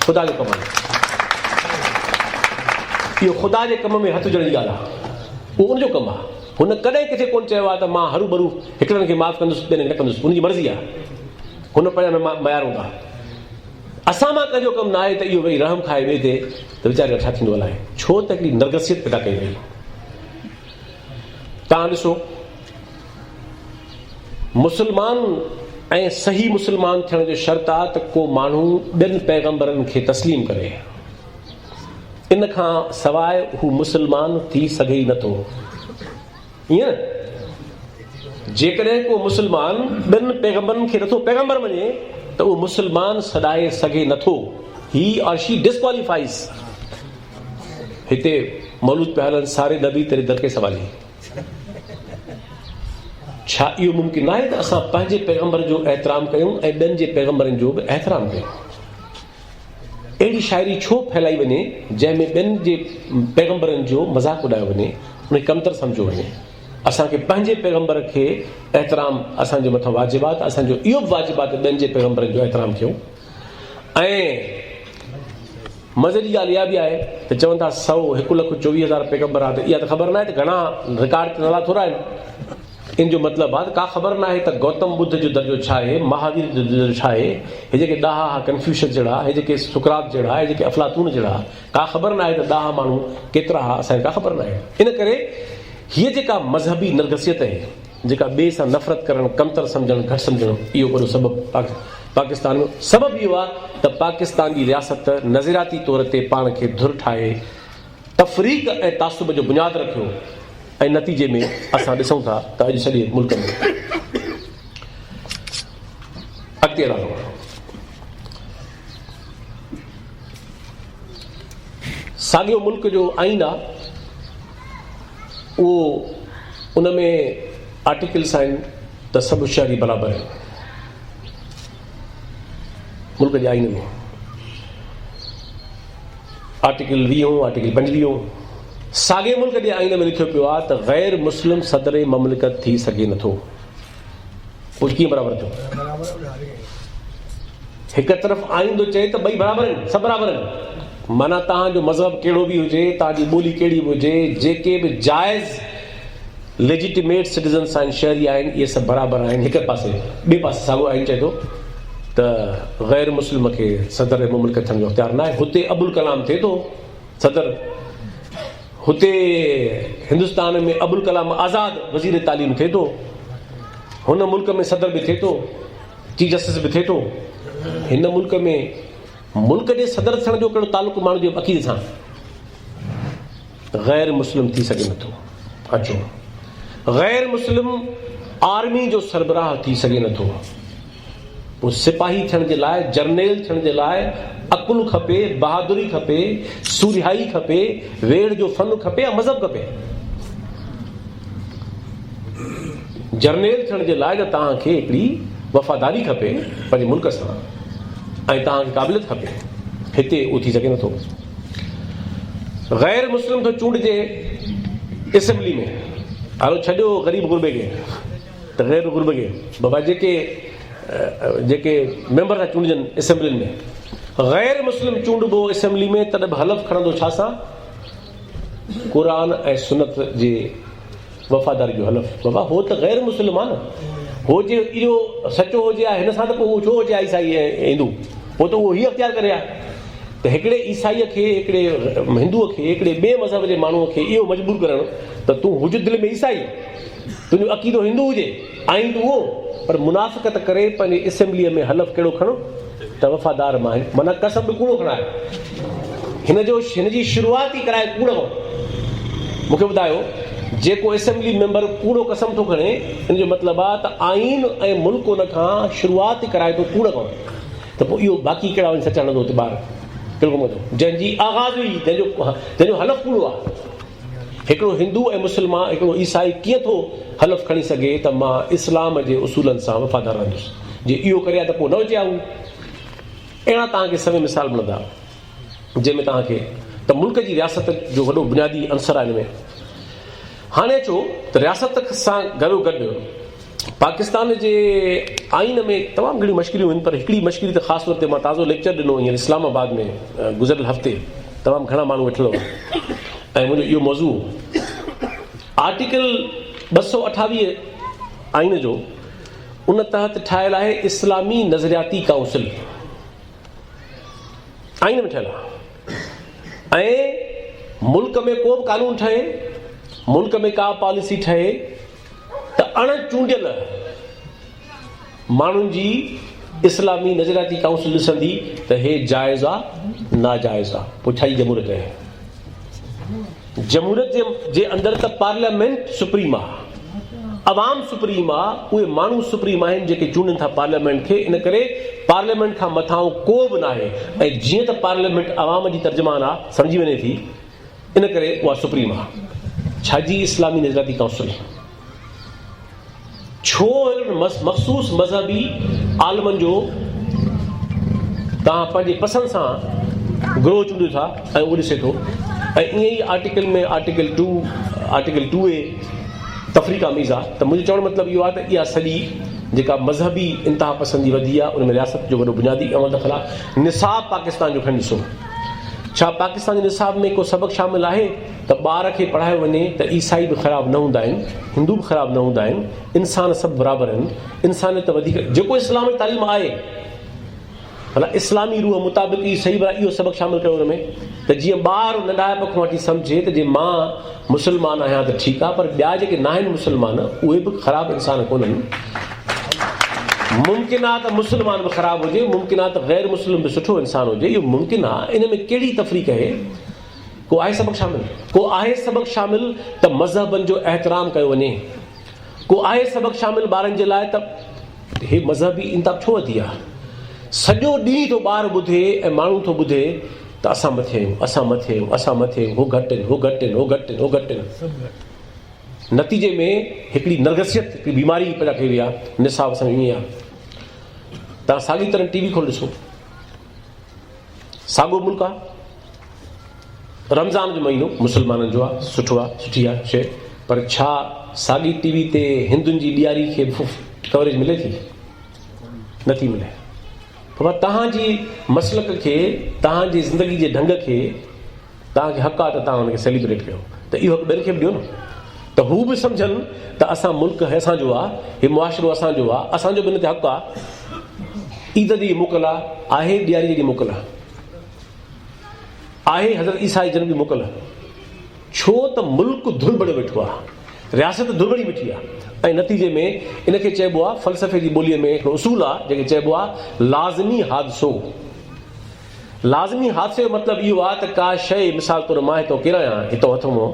ख़ुदा जो कमु आहे। इहो ख़ुदा जे कम में हथ विझण जी ॻाल्हि आहे, उहो उनजो कमु आहे। हुन कॾहिं किथे कोन चयो आहे त मां हरू भरू हिकिड़नि खे माफ़ु कंदुसि, ॿियनि खे न कंदुसि, हुनजी मर्ज़ी आहे, हुन पंहिंजा मयार हूंदा। असां मां कंहिंजो कमु न आहे त इहो वरी रहम खाए ॿिए ते, त वीचारे छा थींदो अलाए, छो त हिकिड़ी नरगसियत पैदा कई वई। तव्हां ॾिसो, मुस्लमान ऐं सही मुस्लमान थियण जो शर्त आहे त को माण्हू ॿियनि पैगंबरनि खे तस्लीम करे, इन खां सवाइ हू मुस्लमान थी सघे ई नथो। ईअं जेकॾहिं को मुस्लमान ॿियनि पैगंबरनि खे नथो पैगंबर मञे त उहो मुस्लमान सॾाए सघे नथो, ही और शी डिस्क्वालीफाइज। हिते मौलूद पिया हलनि, सारे नबी तेरे दर के सवाली। छा इहो मुमकिन न आहे त असां पंहिंजे पैगंबर जो एहतराम कयूं ऐं ॿियनि जे पैगंबरनि जो बि एहतराम कयूं? अहिड़ी शाइरी छो फैलाई वञे जंहिंमें ॿियनि जे पैगंबरनि जो मज़ाक उॾायो वञे, उन कमतर सम्झो वञे? असांखे पंहिंजे पैगंबर खे एहतराम असांजे मथां वाजिब आहे, त असांजो इहो बि वाजिब आहे त ॿियनि जे पैगंबरनि जो एहतराम कयूं। ऐं मज़े जी ॻाल्हि इहा बि आहे त चवनि था 100,1,24,000 पैगंबर आहे, त इहा त ख़बर न आहे त घणा रिकॉर्ड ते नाला थोरा आहिनि। इन जो मतिलबु आहे त का ख़बर न आहे त गौतम बुद्ध जो दर्जो छा आहे, महावीर जो दर्जो छा आहे, हे जेके ॾाहा कन्फ्यूशियस जहिड़ा, हे जेके सुकरात जहिड़ा, हे जेके अफलातून जहिड़ा, का ख़बर न आहे त ॾाहा माण्हू केतिरा हुआ, असांखे का ख़बर न आहे। इन करे हीअ जेका मज़हबी नरगसियत आहे, जेका ॿिए सां नफ़रत करणु, कमतर सम्झणु, घटि सम्झणु, इहो वॾो सबबु पाकिस्तान में सबबु इहो आहे त पाकिस्तान जी रियासत नज़रियाती तौर ते पाण खे धुर ठाहे तफ़रीक़ ऐं तासुब जो बुनियादु रखियो, ऐं नतीजे में असां ॾिसूं था त अॼु सॼे मुल्क में अॻिते हलंदो। साॻियो मुल्क जो आईन आहे, उहो उन में आर्टिकल्स आहिनि त सभु शहरी बराबरि आहिनि। मुल्क जे आईन में आर्टिकल 20, आर्टिकल 25। साॻे मुल्क जे आईन में लिखियो पियो आहे त गैर मुस्लिम सदर ममलिकत थी सघे नथो। पोइ कीअं बराबरि थियो? हिकु तरफ़ आईन थो चए त ॿई बराबरि आहिनि, सभु बराबरि आहिनि। माना तव्हांजो मज़हब कहिड़ो बि हुजे, तव्हांजी ॿोली कहिड़ी बि हुजे, जेके बि जाइज़ लेजिटिमेट सिटीज़न्स आहिनि, शहरी आहिनि, इहे सभु बराबरि आहिनि। हिकु पासे, ॿिए पासे साॻियो आईन चए थो त गैर मुस्लिम खे सदर मुमलिकत थियण जो इख्तियार न आहे। हुते अबुल कलाम थिए थो सदर, हुते हिंदुस्तान में अबुल कलाम आज़ाद वज़ीर तालीम थिए थो, हुन मुल्क में सदर बि थिए थो, चीफ जस्टिस बि थिए थो। हिन मुल्क में मुल्क जे सदर थियण जो कहिड़ो तालुक़ु माण्हू जे अक़ीदे सां? गैर मुस्लिम थी सघे नथो। अचो, गैर मुस्लिम आर्मी जो सरबराह थी सघे नथो। पोइ सिपाही थियण जे लाइ, जर्नेल थियण जे लाइ अकुल खपे, बहादुरी खपे, सूरिहाई खपे, वेड़ जो फन खपे या मज़हब खपे। जर्नेल थियण जे लाइ त तव्हांखे हिकिड़ी वफ़ादारी खपे पंहिंजे मुल्क सां, ऐं तव्हांखे क़ाबिलियत खपे। हिते उहो थी सघे नथो। गैर मुस्लिम थो चूंडजे असेंबली में। हलो छॾियो ग़रीब गुरबे खे, त गैर गुरबे खे बाबा जेके मेंबर था चूंडजनि असेंबलियुनि में, गैर मुस्लिम चूंडबो असेंबली में, तॾहिं बि हलफ़ खणंदो छा सां? क़ुरान ऐं सुन्नत जे वफ़ादारी जो हलफ़। बाबा हो त गैर मुस्लिम आहे न, हो जे इहो सचो हुजे आहे हिन सां, त पोइ उहो छो हुजे ईसाई ऐं हिंदू? पोइ त उहो हीअ अख़्तियार करे आहे त हिकिड़े ईसाईअ खे, हिकिड़े हिंदूअ खे, हिकिड़े ॿिए मज़हब जे माण्हूअ खे इहो मजबूर करणु त तूं हुज दिलि में ईसाई, तुंहिंजो अक़ीदो हिंदू हुजे, आईं तूं उहो, पर मुनाफ़िक़त करे पंहिंजे असेंबलीअ में हलफ़ कहिड़ो खणो त वफ़ादार मां, माना कसम बि कूड़ो खणाए। हिन जी शुरूआत ई कराए कूड़ खां। मूंखे ॿुधायो, जेको असेंबली मेंबर कूड़ो कसम थो खणे, इन जो मतिलबु आहे त आईन ऐं मुल्क उन खां शुरूआत ई कराए थो कूड़ खां। त पोइ इहो बाक़ी कहिड़ा वञी सच हणंदो हुते ॿाहिरि? कहिड़ो कमु थो? जंहिंजी आगाज़ हुई, जंहिंजो हलफ़ कूड़ो आहे, हिकिड़ो हिंदू ऐं मुस्लमान, हिकिड़ो ईसाई कीअं थो हलफ़ खणी सघे त मां इस्लाम जे उसूलनि सां वफ़ादार रहंदुसि, जे इहो करे त पोइ न हुजे आऊं। अहिड़ा तव्हांखे सभई मिसाल मिलंदा जंहिंमें तव्हांखे त मुल्क जी रियासत जो वॾो बुनियादी अंसर आहे हिन में। हाणे अचो त रियासत सां गॾो गॾु पाकिस्तान जे आइन में तमामु घणियूं मश्किलियूं आहिनि, पर हिकिड़ी मश्किली त ख़ासि तौर ते मां ताज़ो लेक्चर ॾिनो हींअर इस्लामाबाद में गुज़िरियल हफ़्ते, तमामु घणा माण्हू वेठल हुआ ऐं मुंहिंजो इहो मौज़ू आर्टिकल 228 आइन जो उन तहत ठहियल आहे इस्लामी नज़रियाती काउंसिल, आइन में ठहियल आहे। ऐं मुल्क में को बि कानून ठहे, मुल्क में का पॉलिसी ठहे त अणचूंडियल माण्हुनि जी इस्लामी नज़रियाती काउंसिल ॾिसंदी त हे जाइज़ आहे नाजाइज़ आहे। पोइ छा जी जमहूरियत आहे? जमहूरियत जे अंदरि त पार्लियामेंट सुप्रीम आहे, अवाम सुप्रीम आहे, उहे माण्हू सुप्रीम आहिनि जेके चूंडनि था पार्लियामेंट खे। इन करे पार्लियामेंट खां मथां को बि न आहे। ऐं जीअं त पार्लियामेंट अवाम जी तर्जुमान आहे, सम्झी वञे थी, इन करे उहा सुप्रीम आहे। छाजी इस्लामी नज़रियाती काउंसिल? छो मख़सूस मज़हबी आलमनि जो तव्हां पंहिंजे पसंदि सां ग्रोह चूंडियो था ऐं उहो ॾिसे थो। ऐं ईअं ई आर्टिकल में आर्टिकल 2A तफ़रीक़ा मीज़ आहे। त मुंहिंजो चवण मतिलबु इहो आहे त इहा सॼी जेका मज़हबी इंतिहा पसंदी वधी आहे, उन में रियासत जो वॾो बुनियादी अमल दख़ल आहे। निसाब पाकिस्तान जो खणी ॾिसो, छा पाकिस्तान जे निसाब में को सबक़ शामिल आहे त ॿार खे पढ़ायो वञे त ईसाई बि ख़राबु न हूंदा आहिनि, हिंदू बि ख़राबु न हूंदा आहिनि, इंसान सभु बराबरि आहिनि, इंसानियत वधीक जेको इस्लामी तालीम आहे, भला इस्लामी रूह मुताबिक़ ई सही भला इहो सबक़ शामिल कयो हुन में त जीअं ॿार नंढाइप खां वठी सम्झे त जे मां मुस्लमान आहियां त ठीकु आहे, पर ॿिया जेके न आहिनि मुस्लमान उहे बि ख़राबु इंसान कोन्हनि। मुमकिन आहे त मुस्लमान बि ख़राबु हुजे, मुमकिन आहे त गैर मुस्लिम बि सुठो इंसान हुजे, इहो मुमकिन आहे। इन में कहिड़ी तफ़रीक़ आहे? को आहे सबक़ शामिल? को आहे सबक़ शामिल त मज़हबनि जो एहतराम कयो वञे? को आहे सबक़ शामिल ॿारनि जे लाइ त हे मज़हबी इंताब छो वधी आहे? सॼो ॾींहुं थो ॿार ॿुधे ऐं माण्हू थो ॿुधे त असां मथे आहियूं, असां मथे आहियूं, असां मथे आहियूं, हो घटि आहिनि, हो घटि आहिनि, हो घटि आहिनि, हो घटि आहिनि। नतीजे में हिकिड़ी नरगसियत, हिकिड़ी बीमारी पैदा कई वई आहे। निसाब सां ईअं आहे। तव्हां साॻी तरह टीवी खोले ॾिसो, साॻियो मुल्क आहे, रमज़ान जो महीनो मुस्लमाननि जो आहे, सुठो आहे, सुठी आहे शइ, पर छा साॻी टीवी ते हिंदुनि जी ॾियारी खे कवरेज मिले थी? नथी मिले। बाबा तव्हांजी मसलक खे, तव्हांजी ज़िंदगी जे ढंग खे तव्हांखे हक़ आहे त तव्हां हुनखे सेलिब्रेट कयो, त इहो हक़ ॿियनि खे बि ॾियो न, त हू बि सम्झनि त असां मुल्क असांजो आहे, हे मुआशिरो असांजो आहे, असांजो बि हिन ते हक़ आहे। ईद जी मोकल आहे, ॾियारी जी मोकल आहे, हज़रत ईसा जी जनम जी मोकल। छो त मुल्क धुलबड़े वेठो आहे, रियासत धुलबड़ी वेठी आहे। ऐं नतीजे में इनखे चइबो आहे, फ़लसफ़े जी ॿोलीअ में हिकिड़ो उसूल आहे जंहिंखे चइबो आहे लाज़मी हादिसो। लाज़मी हादिसे जो मतिलबु इहो आहे त का शइ, मिसाल तौरु मां हितां किरायां, हितां हथों मां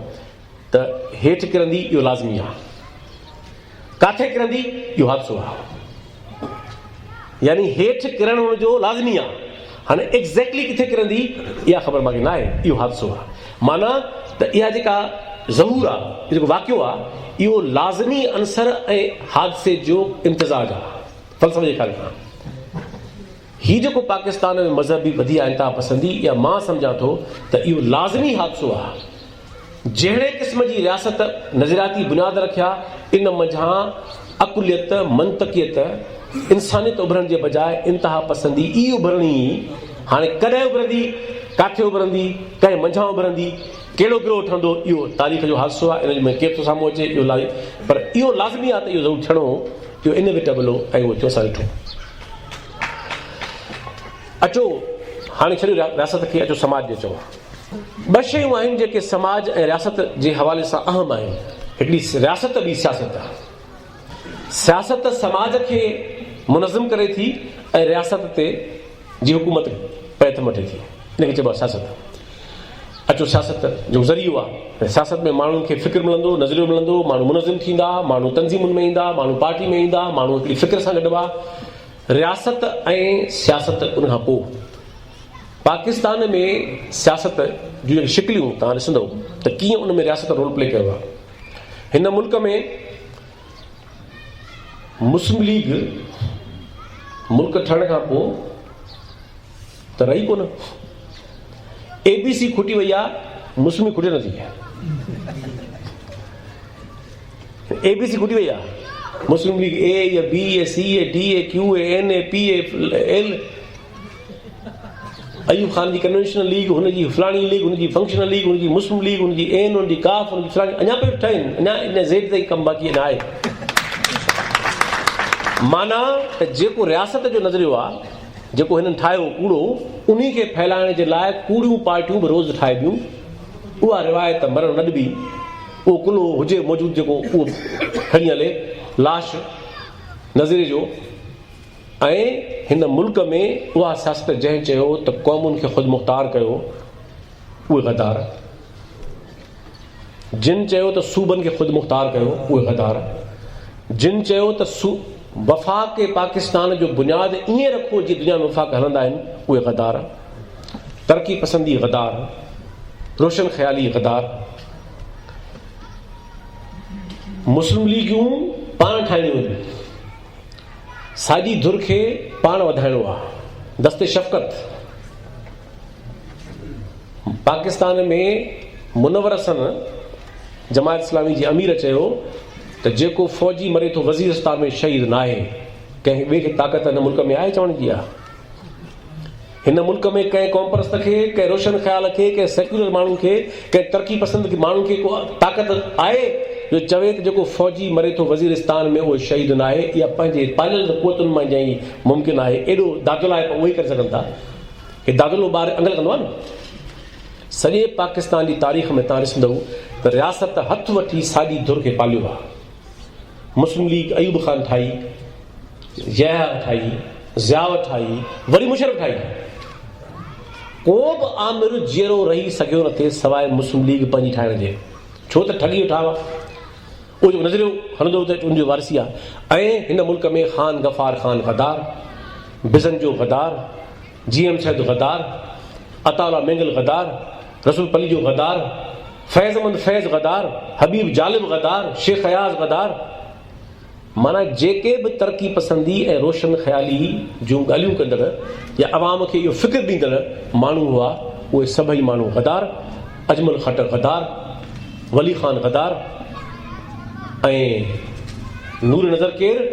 त हेठि किरंदी, इहो लाज़मी आहे। काथे किरंदी, इहो हादिसो आहे। यानी हेठि किरण जो लाज़मी आहे। हाणे एग्ज़ैक्टली किथे किरंदी इहा ख़बर मूंखे न आहे, इहो हादिसो आहे। माना त इहा जेका ज़हूर आहे, जेको वाक़ियो आहे, इहो लाज़मी अंसर ऐं हादिसे जो इम्तिज़ाज आहे फ़लसफ़े जे ख़्याल खां। हीउ जेको पाकिस्तान में मज़हबी वधी आहे इंतिहा पसंदी, इहा मां सम्झां थो त इहो लाज़मी हादिसो आहे। जहिड़े क़िस्म जी रियासत नज़रियाती बुनियाद रखिया, इन मंझां अकुलियत, मंतकियत, इंसानियत उभरण जे बजाए इंतिहा पसंदी ई उभरणी। हाणे कॾहिं उभरंदी, काथे उभरंदी, कंहिं मंझां उभरंदी, कहिड़ो गिरोह ठहंदो, इहो तारीख़ जो हादिसो आहे। इन में केरु थो साम्हूं अचे, इहो पर इहो लाज़मी आहे त इहो ज़रूरु थियणो, इहो इनविटेबल हो ऐं उहो असां ॾिठो। अचो हाणे छॾियो रियासत खे, अचो समाज ॾे चऊं। ॿ शयूं आहिनि जेके समाज ऐं रियासत जे हवाले सां अहम आहिनि। हिकिड़ी रियासत, ॿी सियासत आहे। सियासत समाज खे मुनज़िम करे थी ऐं रियासत ते जी हुकूमत पैथ मटे थी, इनखे चइबो आहे सियासत। अचो सियासत जो ज़रियो आहे। सियासत में माण्हुनि खे फ़िक्र मिलंदो, नज़रियो मिलंदो, माण्हू मुनज़िम थींदा, माण्हू तंज़ीमुनि में ईंदा, माण्हू पार्टी में ईंदा, माण्हू हिकिड़ी फ़िक्र सां गॾु आहे। रियासत ऐं सियासत उनखां पोइ पाकिस्तान में सियासत जूं जेके शिकिलियूं तव्हां ॾिसंदव त कीअं उन में रियासत रोल प्ले कयो आहे। हिन मुल्क में मुस्लिम लीग मुल्क ठहण खां पोइ त रही कोन, ABC खुटी वई आहे, मुस्लिम खुटे नथी। ABC खुटी वई आहे, मुस्लिम लीग A या B या C या D या Q या N या P या L, अयूब खान जी कन्वेंशनल लीग, हुनजी फलाणी लीग, हुनजी फंक्शनल लीग, हुनजी मुस्लिम लीग, हुनजी एन, हुनजी काफ, हुनजी फलाणी, अञा पियो ठहिनि, अञा इन ज़ेड ताईं कमु बाक़ी न आहे। माना त जेको रियासत जो नज़रियो आहे, जेको हिननि ठाहियो कूड़ो, उन खे फैलाइण जे लाइ कूड़ियूं पार्टियूं बि रोज़ ठाहिबियूं। उहा रिवायत मरण न ॾिबी, उहो कुलो हुजे मौजूदु जेको उहो खणी हले लाश नज़रिए जो। ऐं हिन मुल्क में उहा सियासत जंहिं चयो त क़ौमुनि खे ख़ुदि मुख़्तार कयो, उहे गद्दार। जिन चयो त सूबनि खे ख़ुदि मुख़्तार कयो, उहे गद्दार। जिन चयो त वफ़ाक़ पाकिस्तान जो बुनियादु ईअं रखो जीअं दुनिया में वफ़ाक़ हलंदा आहिनि, उहे गद्दार। तरक़ी पसंदी गद्दार, रोशन ख़्याली गद्दार। मुस्लिम लीगूं पाण ठाहिणियूं आहिनि, साॼी धुर खे पाण वधाइणो आहे। दस्ते शफ़क़त पाकिस्तान में मुनवर सन जमात इस्लामी जी अमीर चयो त जेको फ़ौजी मरे थो वज़ीरिस्तान में शहीद न आहे, कंहिं ॿिए खे ताक़त हिन मुल्क में आहे चवण जी आहे। हिन मुल्क में कंहिं क़ौम परस्त खे, कंहिं रोशन ख़्याल खे, कंहिं सेक्युलर माण्हू खे, कंहिं तरक़ी पसंद माण्हू खे को ताक़त आहे जो चवे त जेको फ़ौजी मरे थो वज़ीरिस्तान में उहो शहीद न आहे? इहा पंहिंजे पालियल क़ुवतुनि मां जंहिं मुमकिन आहे। एॾो दादुल आहे, उहो ई करे सघनि था। हे दादुलो ॿार अंगल कंदो आहे न। सॼे पाकिस्तान जी तारीख़ में तव्हां ॾिसंदव त रियासत हथ वठी साॼी धुर खे पालियो आहे। मुस्लिम लीग अयूब खान ठाही, ज़िया ठाही, ज़ियाव ठाही, वरी मुशर्रफ ठाही। को बि आमिर जीअरो रही सघियो न थिए सवाइ मुस्लिम लीग पंहिंजी ठाहिण जे। छो त ठगी वेठा हुआ, उहो जेको नज़रियो हलंदो त उनजी वारसी आहे। ऐं हिन मुल्क में ख़ान गफ़ार ख़ान गद्दार, बिज़न जो गद्दार, GM सैद गद्दार, अताउल्ला मेंगल गद्दार, रसूल पली जो गद्दार, फैज़मंद फैज़ गद्दार, हबीब जालिब गद्दार, शेख अयाज़ गद्दार। माना जेके बि तरक़ी पसंदी ऐं रोशन ख़्याली जूं ॻाल्हियूं कंदड़ या अवाम खे इहो फ़िक्र ॾींदड़ माण्हू हुआ, उहे सभई माण्हू गद्दार। अजमल खट्टर गद्दार, वली ख़ान गद्दार ऐं नूर नज़र केरु?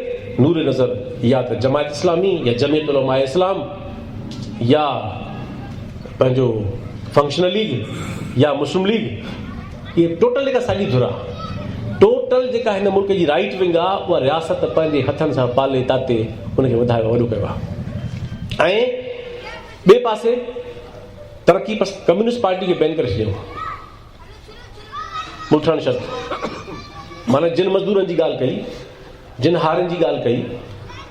नूर नज़र या त जमात इस्लामी या जमियत उलमा इस्लाम या पंहिंजो फंक्शनल लीग या मुस्लिम लीग। इहे टोटल जेका साॼी धुर आहे, टोटल जेका हिन मुल्क जी राइट विंग आहे, उहा रियासत पंहिंजे हथनि सां पाले ताते उनखे वधायो, वॾो कयो आहे। ऐं ॿिए पासे तरक़ी कम्युनिस्ट पार्टी खे बैन करे छॾियो, मुल्ठान शर्त। माना जिन मज़दूरनि जी ॻाल्हि कई, जिन हारनि जी ॻाल्हि कई,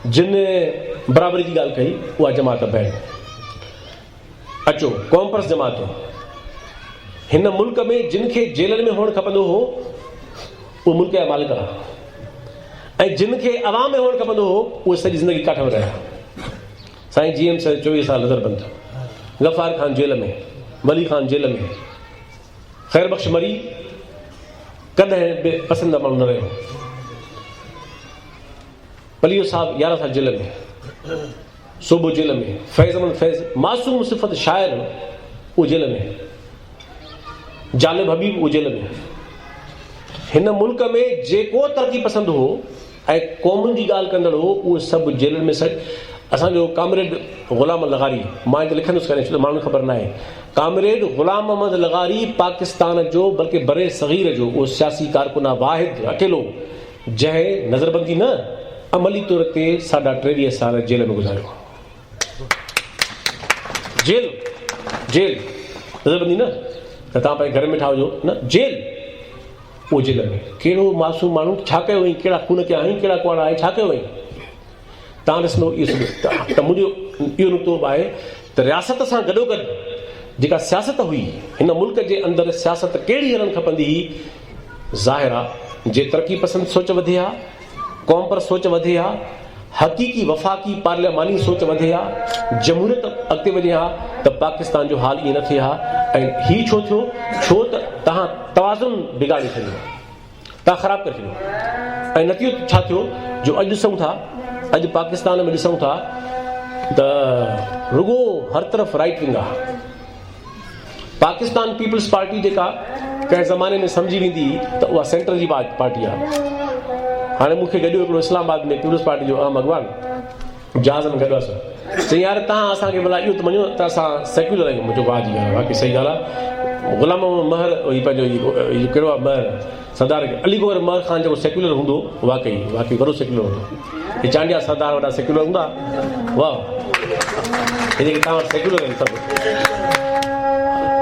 जिन बराबरी जी ॻाल्हि कई, उहा जमात बैन। अचो कॉम्पर्स जमात हिन मुल्क में जिन खे जेलनि में हुअणु खपंदो हो, उहे मुल्क जा मालिक आहे। ऐं जिन खे अवाम में हुअणु खपंदो हो, उहे सॼी ज़िंदगी काठि में रहिया। साईं GM सां 24 साल नज़रबंद, गफ़ार ख़ान जेल में, वली ख़ान जेल में, ख़ैर बख़्श मरी कॾहिं बि पसंदि माण्हू न रहियो। पलियो साहब 11 साल जेल में, सोबो जेल में, फैज़मंद फैज़ मासूम सिफ़त शाइर उहो जेल में, जालिब हबीब उहो जेल में। हिन मुल्क में जेको तरक़ी पसंदि हो ऐं क़ौमुनि जी ॻाल्हि कंदड़ हो, उहे सभु जेलनि में। असांजो कामरेड ग़ुलाम लगारी, मां हिते लिखंदुसि कान्हे छो त माण्हुनि खे ख़बर न आहे, कामरेड ग़ुलाम मोहम्मद लगारी पाकिस्तान जो बल्कि बरे सग़ीर जो उहो सियासी कारकुन आहे, वाहिद अकेलो जंहिं नज़रबंदी न अमली तौर ते 23.5 साल जेल में गुज़ारियो। जेल नज़रबंदी न त तव्हां पंहिंजे घर में ठाहिजो न, जेल उहो जेल में। कहिड़ो मासूम माण्हू छा कयो हुई, कहिड़ा खून कया आहिनि, कहिड़ा कुआड़ा आहे, छा कयो हुई? तव्हां ॾिसंदो इहो त मुंहिंजो इहो नुक़्तो आहे त रियासत सां गॾोगॾु जेका सियासत हुई हिन मुल्क जे अंदरि, सियासत कहिड़ी हलणु खपंदी हुई, ज़ाहिर आहे जे तरक़ी पसंदि सोच वधी आहे, क़ौम पर सोच वधी आहे, हक़ीक़ी वफ़ाक़ी पार्लियामानी सोच वधे हा, जमहूरियत अॻिते वधे हा, त पाकिस्तान जो हाल ईअं न थिए हा। ऐं हीउ छो थियो? छो त तव्हां तवाज़ुन बिगाड़े छॾियो, तव्हां ख़राबु करे छॾियो। ऐं नतीजो छा थियो? जो अॼु ॾिसूं था, अॼु पाकिस्तान में ॾिसूं था त रुगो हर तरफ़ राइट विंग आहे। पाकिस्तान पीपल्स पार्टी जेका कंहिं ज़माने में सम्झी वेंदी त उहा सेंटर जी पार्टी आहे। हाणे मूंखे गॾु हिकिड़ो इस्लामाबाद में पीपल्स पार्टी जो अहम अॻवान जहाज़ में गॾु आहे, चई यार तव्हां असांखे भला इहो त मञो त असां सेक्युलर आहियूं। मुंहिंजो वाह जी ॻाल्हि आहे, बाक़ी सही ॻाल्हि आहे। ग़ुलाम महर पंहिंजो इहो कहिड़ो आहे महर सरदार अली गौहर महर ख़ान जेको सेक्युलर हूंदो, वाकई वॾो सेक्युलर हूंदो। हे चांडिया सरदार वॾा सेक्युलर हूंदा, वाह हे जेके तव्हां वटि सेक्युलर आहिनि सभु।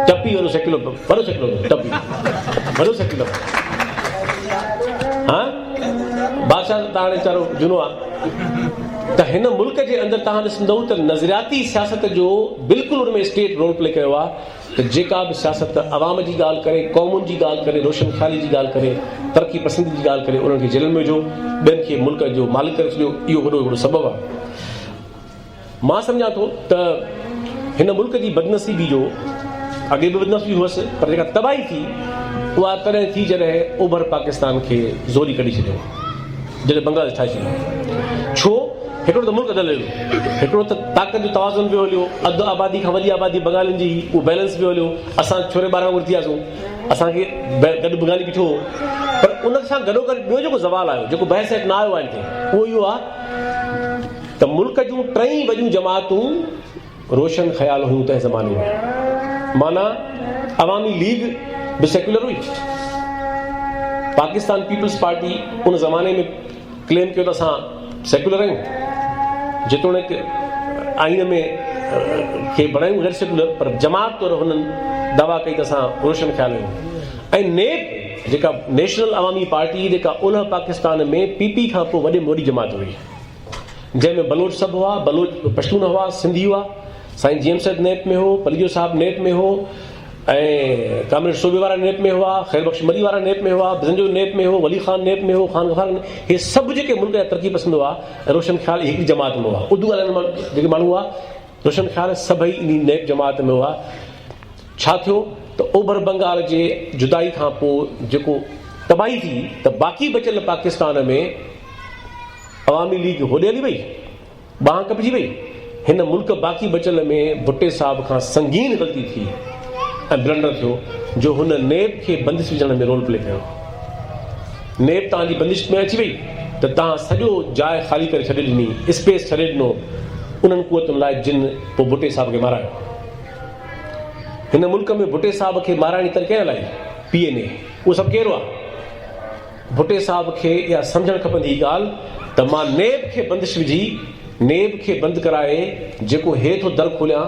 टपी वॾो सेक्युलर, वॾो सेक्युलर टपी वॾो सेक्युलर। हा बादशाह त हाणे वीचारो जुनो आहे। त हिन मुल्क जे अंदरि तव्हां ॾिसंदव त नज़रियाती सियासत जो बिल्कुलु हुन में स्टेट रोल प्ले कयो आहे। त जेका बि सियासत अवाम जी ॻाल्हि करे, क़ौमुनि जी ॻाल्हि करे, रोशन ख़्याली जी ॻाल्हि करे, तरक़ी पसंदी जी ॻाल्हि करे, उन्हनि खे जेलनि में विझो, ॿियनि खे मुल्क जो मालिक करे छॾियो। इहो वॾो हिकिड़ो सबबु आहे। मां सम्झां थो त हिन मुल्क जी बदनसीबी जो अॻे बि बदनसीबी हुअसि, पर जेका तबाही थी उहा तॾहिं थी जॾहिं ओभर पाकिस्तान खे ज़ोरी कढी छॾियो, जॾहिं बंगाल ठाहे छॾियो। छो? हिकिड़ो त मुल्क बदिलियो, हिकिड़ो त ताक़त जो तवाज़ुन पियो हलियो, अधु आबादी खां वॾी आबादी बंगालियुनि जी उहो बैलेंस पियो हलियो। असां छोरे ॿार वांगुरु थी वियासीं, असांखे गॾु बंगाली बीठो हो। पर उन सां गॾोगॾु ॿियो जेको सवालु आयो, जेको बहस न आयो आहे हिते, उहो इहो आहे त मुल्क जूं टई वॾियूं जमातूं रोशन ख़्याल हुयूं तंहिं ज़माने में। माना अवामी लीग बि सेक्युलर हुई। पाकिस्तान पीपल्स पार्टी उन ज़माने में क्लेम कयो त असां सेक्युलर आहियूं, जेतोणीकि आइन में खे बणायूं गैर सेक्युलर, पर जमात तौर हुननि दावा कई त असां रोशन ख़्याल आहियूं। ऐं नेप जेका नेशनल अवामी पार्टी जेका ओलह पाकिस्तान में पीपी खां पोइ वॾे में वॾी जमात हुई, जंहिंमें बलोच सभु हुआ, बलोच पश्तून हुआ, सिंधी हुआ। साईं जेमसद नेप में हो, पलीजो साहब नेप में हो, ऐं कामरेड सूबे वारा नेप में हुआ, ख़ैर बख्श मरी वारा नेप में हुआ, बिजंजो नेप में हो, वली ख़ान नेप में हो, ख़ान गफ़ार। हे सभु जेके मुल्क जा तरक़ी पसंद हुआ, रोशन ख़्याल हिकिड़ी जमात में हुआ। उर्दू ॻाल्हाइण जेके माण्हू हुआ, रोशन ख़्याल सभई इन नेप जमात में हुआ। छा थियो त ओभर बंगाल जे जुदाई खां पोइ जेको तबाही थी, त बाक़ी बचियल पाकिस्तान में अवामी लीग होॾे हली वई, बांह कपिजी वई। हिन मुल्क बाक़ी बचियल में भुट्टे साहब खां संगीन ग़लती थी ऐं ब्लंडर थियो, जो हुन नेब खे बंदिश विझण में रोल प्ले कयो। नेब तव्हांजी बंदिश में अची वई त तव्हां सॼो जाइ ख़ाली करे छॾे ॾिनी, स्पेस छॾे ॾिनो उन्हनि कुवतुनि लाइ, जिन पोइ भुट्टे साहब खे मारायो। हिन मुल्क में भुट्टे साहब खे माराइण जी तरीक़े हलाई PNA, उहो सभु कहिड़ो आहे? भुट्टे साहब खे इहा सम्झणु खपंदी ही ॻाल्हि त मां नेब खे बंदिश विझी, नेब खे बंदि कराए, जेको हेठि दर खोलियां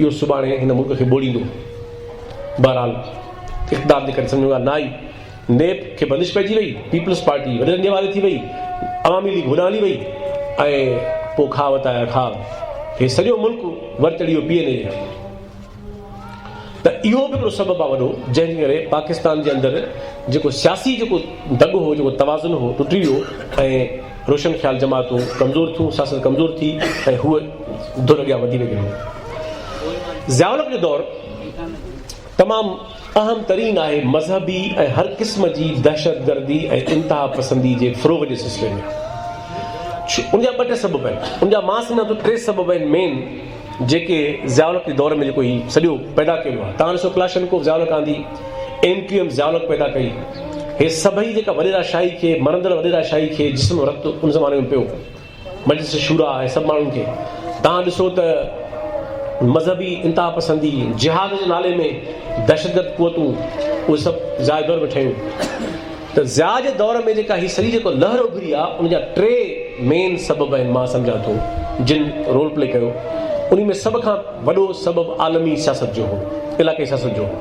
इहो सुभाणे हिन मुल्क खे ॿोड़ींदो। बहरहाल इक़्तिदार जे करे सम्झो न आई, नेब खे बंदिश पइजी वई, पीपल्स पार्टी वॾे रंजे वारी थी वई, अवामी लीग होॾां हली वई, ऐं पोइ खा वताया खा, हे सॼो मुल्क वर चढ़ी वियो PNA। त इहो बि हिकिड़ो सबबु आहे वॾो, जंहिंजे करे पाकिस्तान जे अंदरि जेको सियासी जेको दग हो, जेको तवाज़ुन हो, टुटी वियो ऐं रोशन ख़्याल जमातूं कमज़ोर थियूं, सियासत कमज़ोर थी ऐं हूअ धुर अॻियां वधी वई। ज़ियाउल जो दौरु तमामु अहम तरीन आहे मज़हबी ऐं हर क़िस्म जी दहशतगर्दी ऐं इंतिहा पसंदी जे फ़रोग़ जे सिलसिले में। उनजा ॿ टे सबब आहिनि, उनजा मां सम्झां थो 3 सबब आहिनि मेन, जेके ज़ियाउल जे दौर में जेको ही सॼो पैदा कयो आहे। तव्हां ॾिसो क्लाशनकोव ज़ियाउल गांधी, MQM ज़ियाउल पैदा कई। हे सभई जेका वॾेरा शाही खे, मरंदड़ वॾेरा शाही खे जिस्म रत उन ज़माने में पियो, मजलिस शूरा ऐं सभु माण्हुनि खे। तव्हां ॾिसो त मज़हबी इंतिहा पसंदी, जिहाद जे नाले में दहशतगर्द क़ुवतूं, उहे सभु ज़िया दौर में ठहियूं। त ज़िया जे दौर में जेका ही सॼी जेको लहर उभरी आहे, उनजा 3 मेन सबब आहिनि मां सम्झां थो, जिन रोल प्ले कयो। उन में सभ खां वॾो सबबु आलमी सियासत जो हो, इलाक़ाई सियासत जो हो।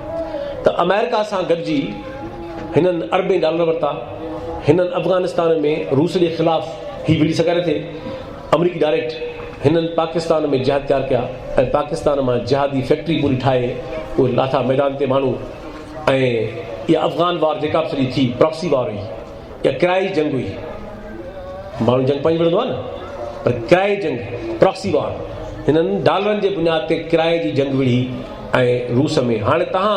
त अमेरिका सां गॾिजी हिननि $अरबें वरिता, हिननि अफ़गानिस्तान में रूस जे ख़िलाफ़ ही विढ़ी सघारे थे, अमरीकी डायरेक्ट हिननि पाकिस्तान में जहाज तयारु कया ऐं पाकिस्तान मां जहादी फैक्ट्री पूरी ठाहे उहे लाथा मैदान ते माण्हू। ऐं इहा अफ़गान वार जेका बि सॼी थी, प्रॉक्सी वार हुई, इहा किराए जी जंग हुई। माण्हू जंग पंहिंजी विढ़ंदो आहे न, पर किराए जंग प्रॉक्सी वॉर हिननि डॉलरनि जे बुनियाद ते किराए जी जंग विड़ी ऐं रूस में। हाणे तव्हां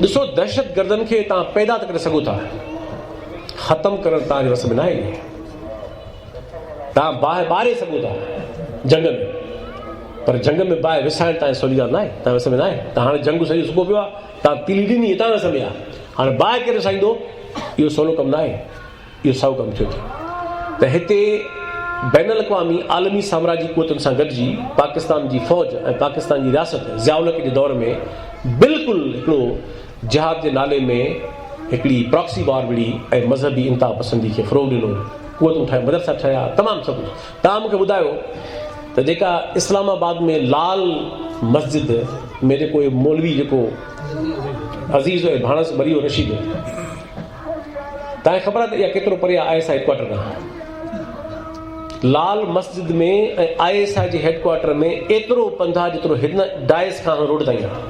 ॾिसो दहशत गर्दनि खे तव्हां पैदा त करे सघो था, ख़तमु करणु तव्हांजे वस में न आहे। तव्हां बाहि ॿारे सघो था जंग में, पर जंग में बाहि विसाइण तव्हांजी सवली ॻाल्हि न आहे, तव्हां वस में न आहे। तव्हां हाणे जंग सॼो सुको पियो आहे, तव्हां तीली ॾिनी तव्हां वस में आहे, हाणे बाहि केरु विसाईंदो? इहो सवलो कमु न आहे, इहो साओ कमु थियो त हिते बैन अल-अक़वामी आलमी साम्राजी क़ुवतुनि सां गॾिजी पाकिस्तान जी फ़ौज ऐं पाकिस्तान जी रियासत ज़िया-उल-हक़ जे दौर में बिल्कुलु हिकिड़ो जिहाद जे नाले में हिकिड़ी प्रॉक्सी वॉर विड़ी ऐं मज़हबी इंतिहा पसंदी खे फ़रोग़ ॾिनो, क़ुवतूं ठाहे, मदरसा ठाहिया, तमामु सभु। तव्हां मूंखे ॿुधायो त जेका इस्लामाबाद में लाल मस्जिद में जेको मौलवी जेको अज़ीज़ ऐं भाणस बरियो रशीद, तव्हांखे ख़बर आहे त इहा केतिरो परे आहे ISI हेडक्वार्टर खां? लाल मस्जिद में ऐं ISI जे हेडक्वार्टर में एतिरो पंधु आहे जेतिरो हिन डायस खां रोड ताईं आहे।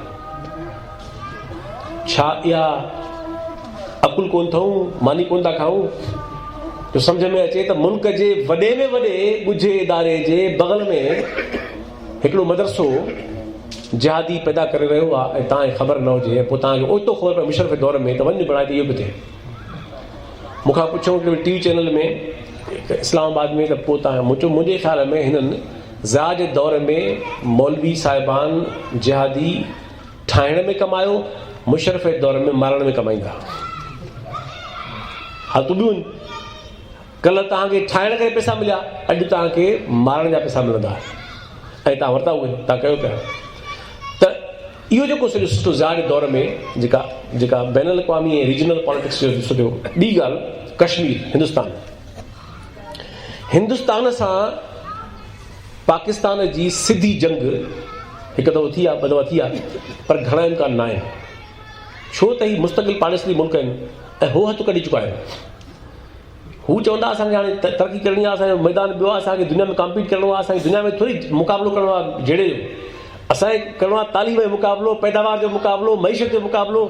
छा इहा अकुल कोन अथऊं, मानी कोन था खाऊं? जो सम्झ में अचे त मुल्क जे वॾे में वॾे ॻुझे इदारे जे बग़ल में हिकिड़ो मदरसो जिहादी पैदा करे रहियो आहे ऐं तव्हांखे ख़बर न हुजे, पोइ तव्हांखे ओतिरो ख़बर पए मुशर्रफ दौर में त वञ बणाए त इहो बि थिए। मूंखां पुछो TV चैनल में इस्लामाबाद में, त पोइ तव्हां मुंहिंजे ख़्याल में हिननि ज़िया जे दौर में मौलवी साहिबान जिहादी ठाहिण में कमायो, मुशर्रफ जे दौर में मारण में कमाईंदा। हालतूं ॿियूं आहिनि, कल्ह तव्हांखे ठाहिण करे पैसा मिलिया, अॼु तव्हांखे मारण जा पैसा मिलंदा ऐं तव्हां वरिता उहे, तव्हां कयो पिया। त इहो जेको सॼो सिस्टम ज़िया जे दौर में जेका बैन अल-अक़वामी ऐं रीजनल पॉलिटिक्स जो सॼो। ॿी ॻाल्हि, कश्मीर, हिंदुस्तान सां पाकिस्तान जी सिधी जंग हिकु दफ़ो थी आहे, ॿ दफ़ा थी आहे, पर घणा इम्कान न आहिनि, छो त ही मुस्तक़िल पाड़ेसरी मुल्क आहिनि ऐं हो हथु कढी चुका आहिनि। हू चवंदा असांखे हाणे तरक़ी करणी आहे, असांजो मैदान ॿियो आहे, असांखे दुनिया में कॉम्पीट करिणो आहे, असांखे दुनिया में थोरी मुक़ाबिलो करिणो आहे जहिड़े जो, असांखे करिणो आहे तालीम जो मुक़ाबिलो, पैदावार जो मुक़ाबिलो, मईशत जो मुक़ाबिलो।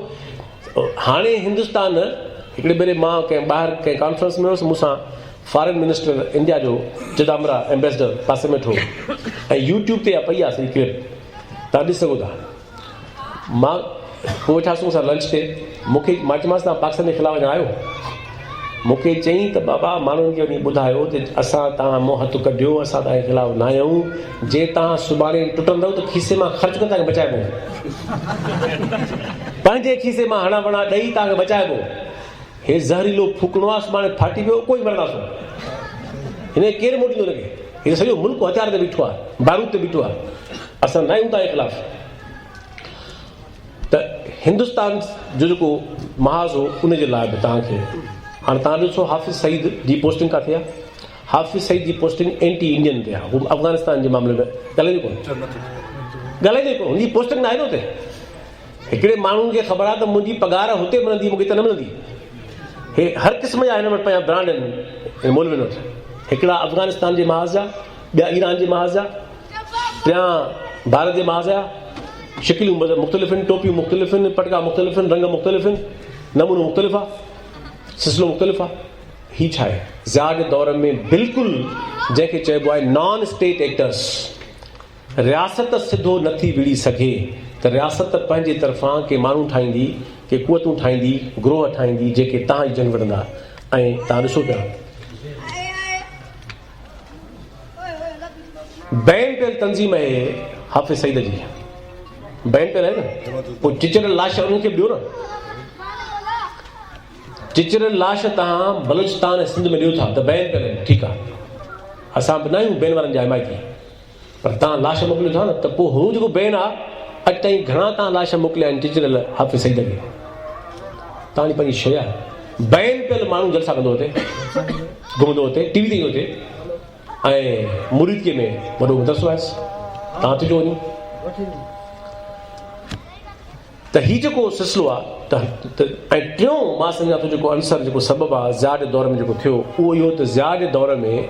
हाणे हिंदुस्तान हिकिड़े भेरे मां कंहिं ॿाहिरि कंहिं कॉन्फ्रेंस में हुयुसि, मूंसां फॉरेन मिनिस्टर इंडिया जो चिदम्बरा एम्बेसडर पासे में ठो, ऐं यूट्यूब ते पई आहे सॼी क्लिप, तव्हां ॾिसी सघो था। मां पोइ वेठासीं मूंसां लंच ते, मूंखे मां चयोमांसि तव्हां पाकिस्तान जे ख़िलाफ़ु अञा आहियो? मूंखे चयईं त बाबा माण्हुनि खे वञी ॿुधायो त असां तव्हां मूं हथु कढियो, असां तव्हांजे ख़िलाफ़ु न आहियूं, जे तव्हां सुभाणे टुटंदव त खीसे मां ख़र्च करे तव्हांखे बचाइबो, पंहिंजे खीसे मां हणा वणा ॾेई तव्हांखे बचाइबो। हे ज़हरीलो फूकणो आहे, सुभाणे फाटी पियो कोई मरंदासीं, हिन केरु मोटींदो हुनखे? हीअ सॼो मुल्क हथियार ते बीठो आहे, बारूद ते बीठो आहे, असां न आहियूं तव्हांजे ख़िलाफ़ु। त हिंदुस्तान जो जेको महाज़ हो उनजे लाइ बि तव्हांखे हाणे तव्हां ॾिसो हाफ़िज़ सईद जी पोस्टिंग किथे आहे? हाफ़िज़ सईद जी पोस्टिंग एंटी इंडियन ते आहे, हू अफ़गानिस्तान जे मामले में ॻाल्हाईंदो कोन, हुनजी पोस्टिंग न आहे न हुते। हिकिड़े माण्हुनि खे ख़बर आहे त मुंहिंजी पघार हुते मिलंदी, मूंखे त न मिलंदी। हे हर क़िस्म जा हिन वटि पंहिंजा ब्रांड आहिनि मौलवियुनि वटि, हिकिड़ा अफ़गानिस्तान जे महाज़ जा, ॿिया ईरान जे महाज़ जा, टियां भारत जे महाज़ जा। शिकिलियूं मुख़्तलिफ़ आहिनि, टोपियूं मुख़्तलिफ़ आहिनि, पटका मुख़्तलिफ़ आहिनि, रंग मुख़्तलिफ़ आहिनि, नमूनो मुख़्तलिफ़ आहे, सिलसिलो मुख़्तलिफ़ आहे। हीउ छा आहे? ज़िया जे दौर में बिल्कुलु जंहिंखे चइबो आहे नॉन स्टेट एक्टर्स, रियासत सिधो नथी विड़ी सघे त रियासत पंहिंजे तरफ़ां के माण्हू ठाहींदी, के क़ुवतूं ठाहींदी, ग्रोह ठाहींदी, जेके तव्हां जी जंग विढ़ंदा। ऐं तव्हां ॾिसो पिया बैन पियल तंज़ीम आहे हाफ़िज़ सईद जी, बैन पियल आहे न, पोइ चिचरल लाश उन्हनि खे ॾियो न। चिचरल लाश तव्हां बलूचिस्तान ऐं सिंध में ॾियो था त बैन पियल आहिनि, ठीकु आहे, असां बि न आहियूं बैन वारनि जा हिमायती, पर तव्हां लाश मोकिलियो था न, त पोइ हू जेको बैन आहे अॼु ताईं घणा तव्हां लाश मोकिलिया आहिनि चिचरल हाफ़िज़ सईद खे? तव्हांजी पंहिंजी शइ आहे। बैन पियल माण्हू जलसा कंदो हुते, घुमंदो हुते, TV ते हुते, ऐं मुरीदीअ में वॾो मदरसो आहे, तव्हां अचिजो वञो। त हीउ जेको सिलसिलो आहे ऐं टियों मां सम्झां थो जेको अंसर जेको सबबु आहे ज़िया जे दौर में जेको थियो, उहो इहो त ज़िया जे दौर में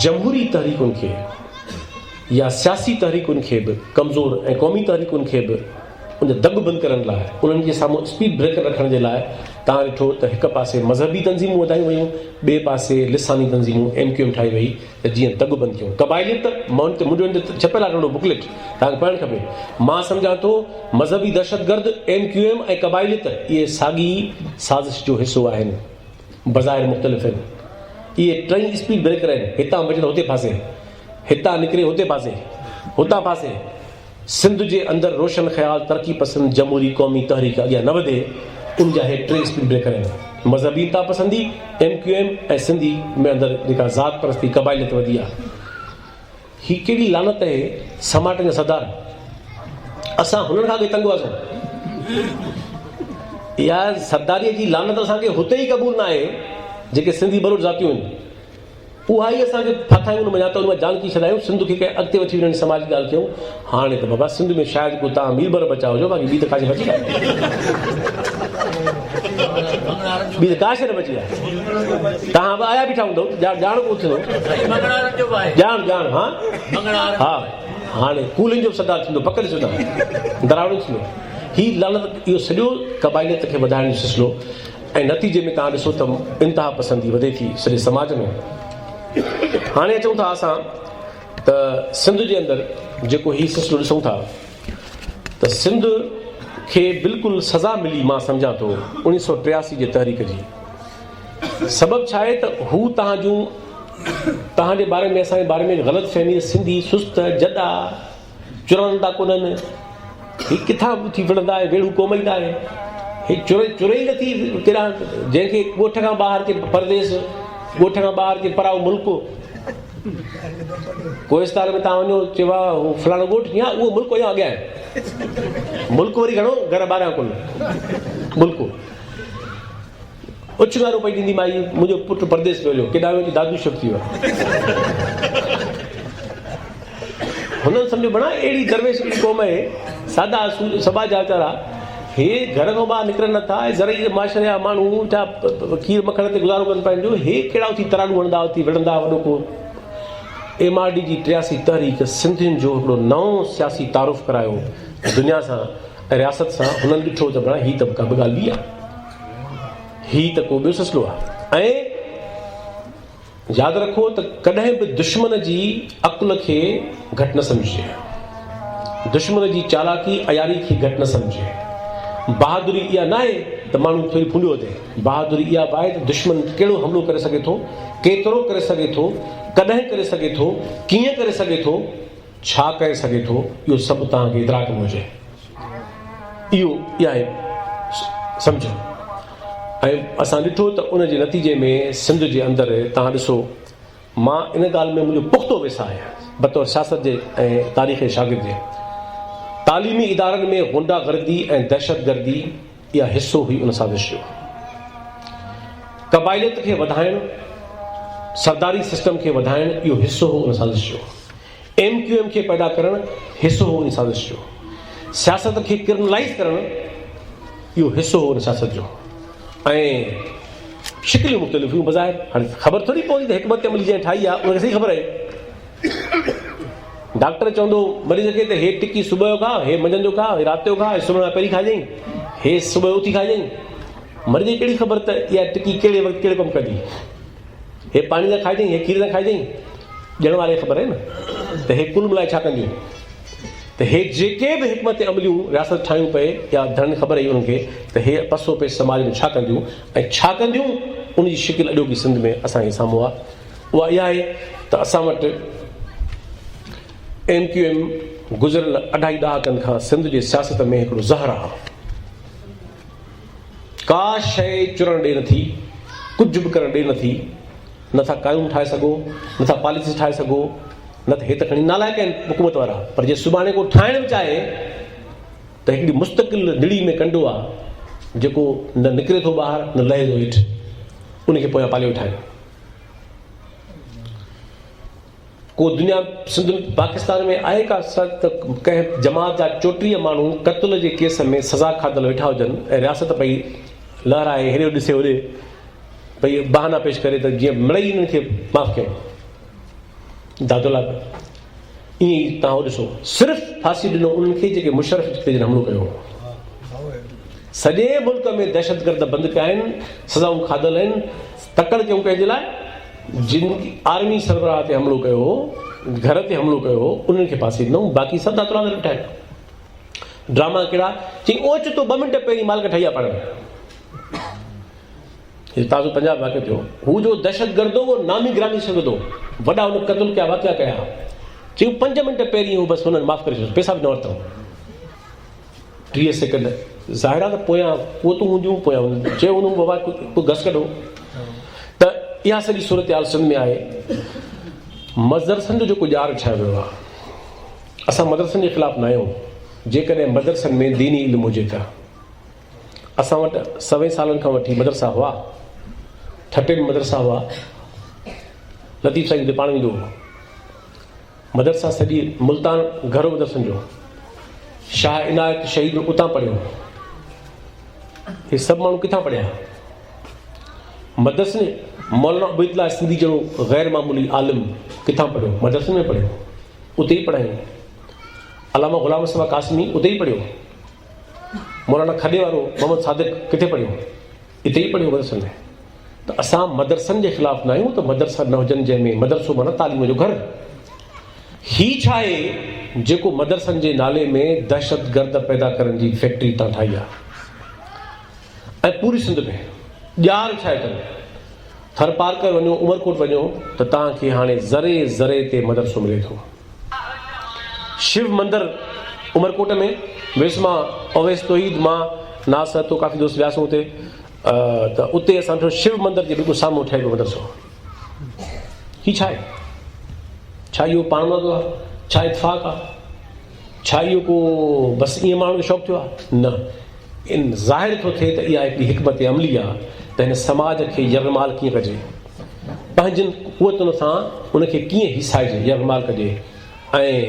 जमहूरी तहरीकुनि खे या सियासी तहरीकुनि खे बि कमज़ोर ऐं क़ौमी तहरीकुनि खे बि उन दग बंदि करण लाइ, उन्हनि जे साम्हूं स्पीड ब्रेकर रखण जे लाइ तव्हां ॾिठो त हिकु पासे मज़हबी तंज़ीमूं वधायूं वयूं, ॿिए पासे लिसानी तंज़ीमूं MQM ठाही वई त जीअं दग बंदि कयूं। क़बाइलियत मुंहिंजे छपियल आहे नंढो बुकलेट, तव्हांखे पढ़णु खपे। मां सम्झां थो मज़हबी दहशतगर्द MQM ऐं क़बाइलियत इहे साॻी साज़िश जो हिसो आहिनि, बज़ाहिर मुख़्तलिफ़ आहिनि। इहे टई स्पीड ब्रेकर आहिनि, हितां बजनि हुते फासे, हितां निकिरे हुते फासे, हुतां फासे। सिंध जे अंदरि रोशन ख़्याल तरक़ी पसंद जमहूरी क़ौमी तहरीक अॻियां न वधे, उन जा हे टे स्पीड ब्रेकर आहिनि, मज़हबी तापसंदी MQM ऐं सिंधी में अंदरि जेका ज़ात परस्ती क़बाइलियत वधी आहे। ही कहिड़ी लानत आहे समाट जा सरदार, असां हुननि खां तंग हुआसीं। इहा सरदारीअ जी लानत असांखे हुते ई क़बूल न आहे जेके सिंधी बलोच ज़ातियूं आहिनि, उहा ई असांखे फाथायूं हुन त उन जानकी छॾायूं, सिंध खे कंहिं अॻिते वठी वञण जी समाज जी ॻाल्हि कयूं। हाणे त बाबा सिंध में शायदि को तव्हां मीरबर बचा हुजो, बाक़ी ॿी त काशे बची आहे, ॿी त काशे न बची आहे। तव्हां बि आया बीठा हूंदव, ॼाण को थींदो, ॼाण हा हाणे कूलिंग जो सरदार थींदो, पकड़े छॾंदा दरावड़ो थींदो। ही लानत इहो सॼो क़बाइलियत खे वधाइण जो सिलसिलो, ऐं नतीजे में तव्हां ॾिसो त इंतिहा पसंदी वधे थी सॼे समाज में। हाणे अचूं था असां त सिंध जे अंदरि जेको ही सिलसिलो ॾिसूं था त सिंध खे बिल्कुलु सज़ा मिली, मां सम्झां थो 1983 जे तहरीक जी। सबबु छा आहे त हू तव्हांजे बारे में, असांजे बारे में ग़लति फहमी, सिंधी सुस्त जॾा चुरंदा कोन्हनि, ही किथां थी विढ़ंदा आहे, वेड़ू कोमईंदा आहे, ही चुरे ई नथी केॾा, जंहिंखे ॻोठ खां ॿाहिरि के परदेस, ॻोठ खां ॿाहिरि के पराओ मुल्क, कोहिस्तान में तव्हां वञो चइबो आहे फलाणो ॻोठ, या उहो मुल्क अञा अॻियां आहे, मुल्क वरी घणो घर ॿाहिरां कोन मुल्क। उछगारो पई ॾींदी माई, मुंहिंजो पुटु परदेस पियो हलियो, केॾा वियो दादू शक थी वियो। हुननि सम्झो बणा अहिड़ी दरवेश क़ौम आहे, सादा सभा जा वीचारा, हे घर खां ॿाहिरि निकिरनि नथा, ज़रई माशरे जा माण्हू छा खीर मखण ते गुज़ारो कनि पंहिंजो, हे कहिड़ा उथी तराड़ू हणंदा, उथी विढ़ंदा। वॾो को MRD जी 83 तहरीक सिंधियुनि जो हिकिड़ो नओं सियासी तारुफ़ करायो दुनिया सां ऐं रियासत सां। हुननि ॾिठो त बणा हीअ त का बि ॻाल्हि ॿी आहे, हीअ त को ॿियो सिलसिलो आहे। ऐं यादि रखो त कॾहिं बि दुश्मन जी अकुल खे घटि न सम्झिजे, दुश्मन जी चालाकी अयारी खे घटि न सम्झे। बहादुरी इहा न आहे त माण्हू थोरी फुलियो थिए, बहादुरी इहा बि आहे त दुश्मन कहिड़ो हमिलो करे सघे थो, केतिरो करे सघे थो, कॾहिं करे सघे थो, कीअं करे सघे थो, छा करे सघे थो, इहो सभु तव्हांखे इदराक में हुजे। इहा आहे सम्झो। ऐं असां ॾिठो त उन जे नतीजे में सिंध जे अंदरि तव्हां ॾिसो, मां इन ॻाल्हि में मुंहिंजो पुख़्तो विसा आहे बतौर सियासत जे ऐं तारीख़ शागिर्द जे, तालीमी इदारनि में गुंडागर्दी ऐं दहशतगर्दी इहा हिसो हुई उन साज़िश जो। क़बाइलियत खे वधाइणु, सरदारी सिस्टम खे वधाइणु, इहो हिसो हो उन साज़िश जो। MQM खे पैदा करणु हिसो हो उन साज़िश जो। सियासत खे क्रिमिनलाइज़ करणु इहो हिसो हो उन सियासत जो। ऐं शिकिलियूं मुख़्तलिफ़ हुयूं बज़ाहिर, हाणे ख़बर थोरी पवंदी त हिकमत अमली जंहिं ठाही आहे उनखे सही ख़बर आहे। डॉक्टर चवंदो मरीज़ खे त हे टिकी सुबुह जो खा, हे मंझंदि जो खा, हे राति जो खा, हे सुम्हण खां पहिरीं खाइजांइ, हे सुबुह जो उथी खाइजांइ। मरीज़ खे कहिड़ी ख़बर त इहा टिकी कहिड़े वक़्तु कहिड़े कमु कंदी, हे पाणी सां खाइजांइ, हे खीर सां खाइजांइ, ॼण वारे ख़बर आहे न त हे कुल मिलाए छा कंदियूं। त हे जेके बि हिकमत अमलियूं रियासत ठाहियूं पए या धन ख़बर आहे उन्हनि खे त हे पसो पेश समाज में छा कंदियूं ऐं छा कंदियूं, उनजी शिकिल अॼोकी सिंध में असांजे साम्हूं आहे। उहा इहा आहे त असां वटि MQM गुज़िरियल 2.5 ॾहाकनि खां सिंध जे सियासत में हिकिड़ो ज़हर आहे। का शइ चुरण ॾे नथी, कुझु बि करणु ॾे नथी, नथा क़ानून ठाहे सघो, नथा पॉलिसी ठाहे सघो, न त हे त खणी नालाइक आहिनि हुकूमत वारा, पर जे सुभाणे को ठाहिण बि चाहे त हिकिड़ी मुस्तक़िल निड़ी में कंडो आहे जेको न निकिरे थो ॿाहिरि न लहे थो हेठि, उनखे पोयां पालियो ठाहिनि। को दुनिया सिंध पाकिस्तान में आहे का त कंहिं जमात जा 34 माण्हू क़त्ल जे केस में सज़ा खाधल वेठा हुजनि ऐं रियासत पई लहराए हेॾे ॾिसे होॾे भई बहाना पेश करे त जीअं मिड़ई हिननि खे माफ़ कयूं। दादोला ईअं ई तव्हां ॾिसो सिर्फ़ु फांसी ॾिनो उन्हनि खे जेके मुशर्रफ ते हमलो कयो। सॼे मुल्क में दहशतगर्द बंदि कया आहिनि, सज़ाऊं खाधल आहिनि। तकड़ कयूं कंहिंजे लाइ? जिन आर्मी सरबराह ते हमलो कयो हो, घर ते हमलो कयो हो, उन्हनि खे फांसी ॾिनऊं। बाक़ी सभु दातुला वेठा आहिनि। ड्रामा कहिड़ा? चई ओचितो 2 मिंट पहिरीं मालिक ठही आहे पाण। ताज़ो पंजाब वाक़ियो थियो। हू जो दहशतगर्द हो उहो नामी ग्रामी सघंदो, वॾा हुन क़त्ल कया, वाक़िया कया। चयूं 5 मिंट पहिरीं हू बसि हुननि माफ़ु करे छॾियो, पैसा बि न वरितऊं। 30 सेकेंड ज़ाहिर आहे त पोयां उहो तूं हूंदियूं, पोयां चयो हूंदो बाबा कोई घस कढो। त इहा सॼी सूरत हाल सिंध में आहे। मदरसनि जो जेको ॼार छायो वियो आहे, असां मदरसनि जे ख़िलाफ़ु न आहियूं। जेकॾहिं मदरसनि में दीनी इल्मु हुजे त असां वटि 100 सालनि खां वठी मदरसा हुआ, ठटे में मदरसा हुआ। लतीफ़ साईं पाण ईंदो हो। मदरसा सॼी मुल्तान घरो मदरसनि जो। शाह इनायत शहीद उतां पढ़ियो। हे सभु माण्हू किथां पढ़िया? मदरसे। मौलाना उबैदुल्लाह सिंधी जहिड़ो गैर मामूली आलिम किथां पढ़ियो? मदरसे में पढ़ियो, उते ई पढ़ायूं। अलामा ग़ुलाम मुस्तफ़ा कासमी उते ई पढ़ियो। मौलाना खॾे वारो मोहम्मद सादिक किथे पढ़ियो? हिते ई पढ़ियो मदरसनि में। त असां मदरसनि जे ख़िलाफ़ु न आहियूं त मदरसा न हुजनि, जंहिंमें मदरसो माना तालीम जो घरु। ही छा आहे जेको मदरसनि जे नाले में दहशतगर्द पैदा करण जी फैक्ट्री तव्हां ठाही आहे। ऐं पूरी सिंध में ॼार छा आहे अथनि? थर पार्कर वञो, उमरकोट वञो त तव्हांखे हाणे ज़रे ज़रे ते मदरसो मिले थो। शिव मंदिर उमरकोट में वेस मां अवैस तौहीद मां नास तो काफ़ी दोस्त वियासीं उते। त उते असां ॾिठो शिव मंदिर जे बिल्कुलु साम्हूं ठहियल मदरसो। हीउ छा आहे? छा इहो पाण वॻो आहे? छा इतफ़ाक़ आहे? छा इहो को बसि ईअं माण्हू खे शौक़ु थियो आहे? न, इन ज़ाहिर थो थिए त इहा हिकिड़ी हिकमत अमली आहे त हिन समाज खे यरमाल कीअं कजे, पंहिंजनि क़ुवतुनि सां उनखे कीअं हिसाइजे, यरमाल कजे। ऐं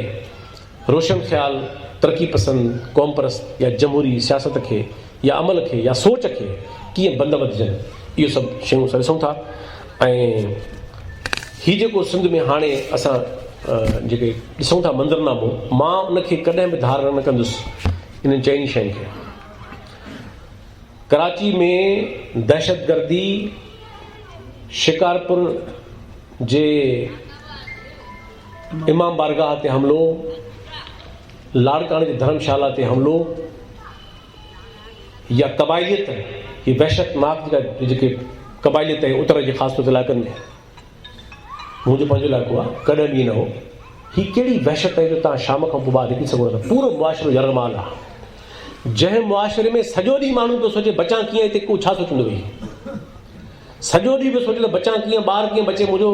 रोशन ख़्याल, तरक़ी पसंद, क़ौम परस्त या जमहूरी सियासत खे या अमल खे या सोच खे कीअं बंद वधिजनि, इहो सभु शयूं असां ॾिसूं था। ऐं हीउ जेको सिंध में हाणे असां जेके ॾिसूं था मंज़रनामो, मां उनखे कॾहिं बि धारण न कंदुसि इन्हनि चइनी शयुनि खे। कराची में दहशतगर्दी, शिकारपुर जे इमाम बारगाह ते हमिलो, लाड़काणे जी धर्मशाला ते हमिलो, या क़बाइलियत, ये वहशतनाक जेके क़बाइलियत आहे उतर जे ख़ासि तौर ते इलाइक़नि में, मुंहिंजो पंहिंजो इलाइक़ो आहे, कॾहिं बि न हो। हीअ कहिड़ी वहशत आहे जो तव्हां शाम खां पोइ ॿाहिरि निकिरी सघो था? पूरो मुआशिरो यरमाल आहे। जंहिं मुआशिरे में सॼो ॾींहुं माण्हू पियो सोचे बचां कीअं, हिते को छा सोचींदो हुई? सॼो ॾींहुं पियो सोचे त बचां कीअं, ॿार कीअं बचे मुंहिंजो।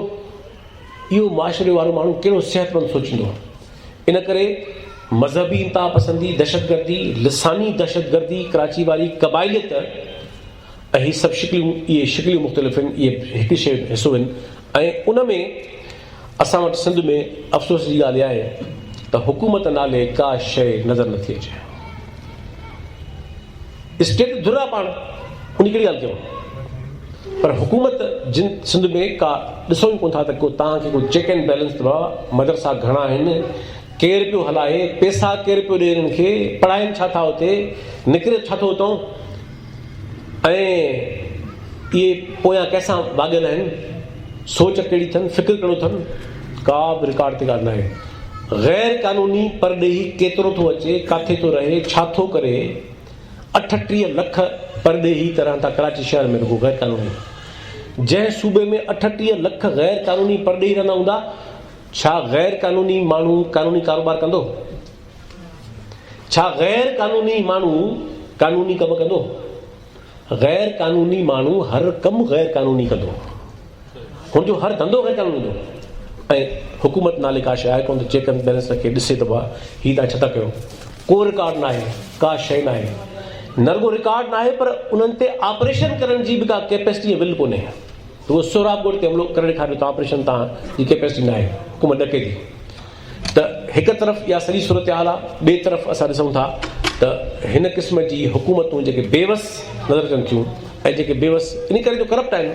इहो मुआशिरे वारो माण्हू कहिड़ो सिहतमंद सोचींदो? इन करे मज़हबी इंतहा पसंदी, दहशतगर्दी, लिसानी दहशतगर्दी, कराची वारी क़बाइलियत ऐं हीअ सभु शिकलियूं, इहे शिकलियूं मुख़्तलिफ़ आहिनि, इहे हिकु शइ हिसो आहिनि। ऐं उन में असां वटि सिंध में अफ़सोस जी ॻाल्हि आहे त हुकूमत नाले का शइ नज़र नथी अचे। स्टेट धुरा पाण उन कहिड़ी ॻाल्हि कयूं, पर हुकूमत जिन सिंध में का ॾिसूं ई कोन था त को तव्हांखे को चेक एंड बैलेंस अथव। मदरसा घणा आहिनि, केरु पियो हलाए, पैसा केरु पियो ॾिए हिननि खे, पढ़ाइनि छा था हुते, निकिरे छा थो हुतां, ऐं इहे पोयां कंहिंसां वाॻियल आहिनि, सोच कहिड़ी अथनि, फ़िक्र कहिड़ो अथनि, का बि रिकॉर्ड ते ॻाल्हि न आहे। गैर कानूनी परॾेही केतिरो थो अचे, किथे थो रहे, छा थो करे? 38 लख परॾेही तरह था कराची शहर में रुगो गैर कानूनी। जंहिं सूबे में 38 लख गैर कानूनी परॾेही रहंदा हूंदा, छा गैर कानूनी माण्हू कानूनी कारोबार कंदो? छा गैर कानूनी माण्हू कानूनी कमु कंदो? गैर कानूनी माण्हू हर कमु गैर कानूनी कंदो, हुनजो हर धंधो गैर कानूनी हूंदो। ऐं हुकूमत नाले का शइ आहे कोन, चेक एंड बैलेंस खे ॾिसे त हीअ तव्हां छा था कयो? को रिकॉर्ड न आहे, का शइ न आहे। न रुगो रिकॉर्ड न आहे, पर उन्हनि ते ऑपरेशन करण जी बि का कैपेसिटी विल कोन्हे। उहो सोराब ॻोठ ते हमिलो करे ॾेखारियो त ऑपरेशन तव्हांजी कैपेसिटी न आहे, हुकूमत ॾके थी। त हिकु तरफ़ इहा सॼी सूरत हाल आहे, ॿिए तरफ़ असां ॾिसूं था त हिन क़िस्म जी हुकूमतूं जेके बेवस नज़र अचनि थियूं, ऐं जेके बेवस इन करे जो करप्ट आहिनि,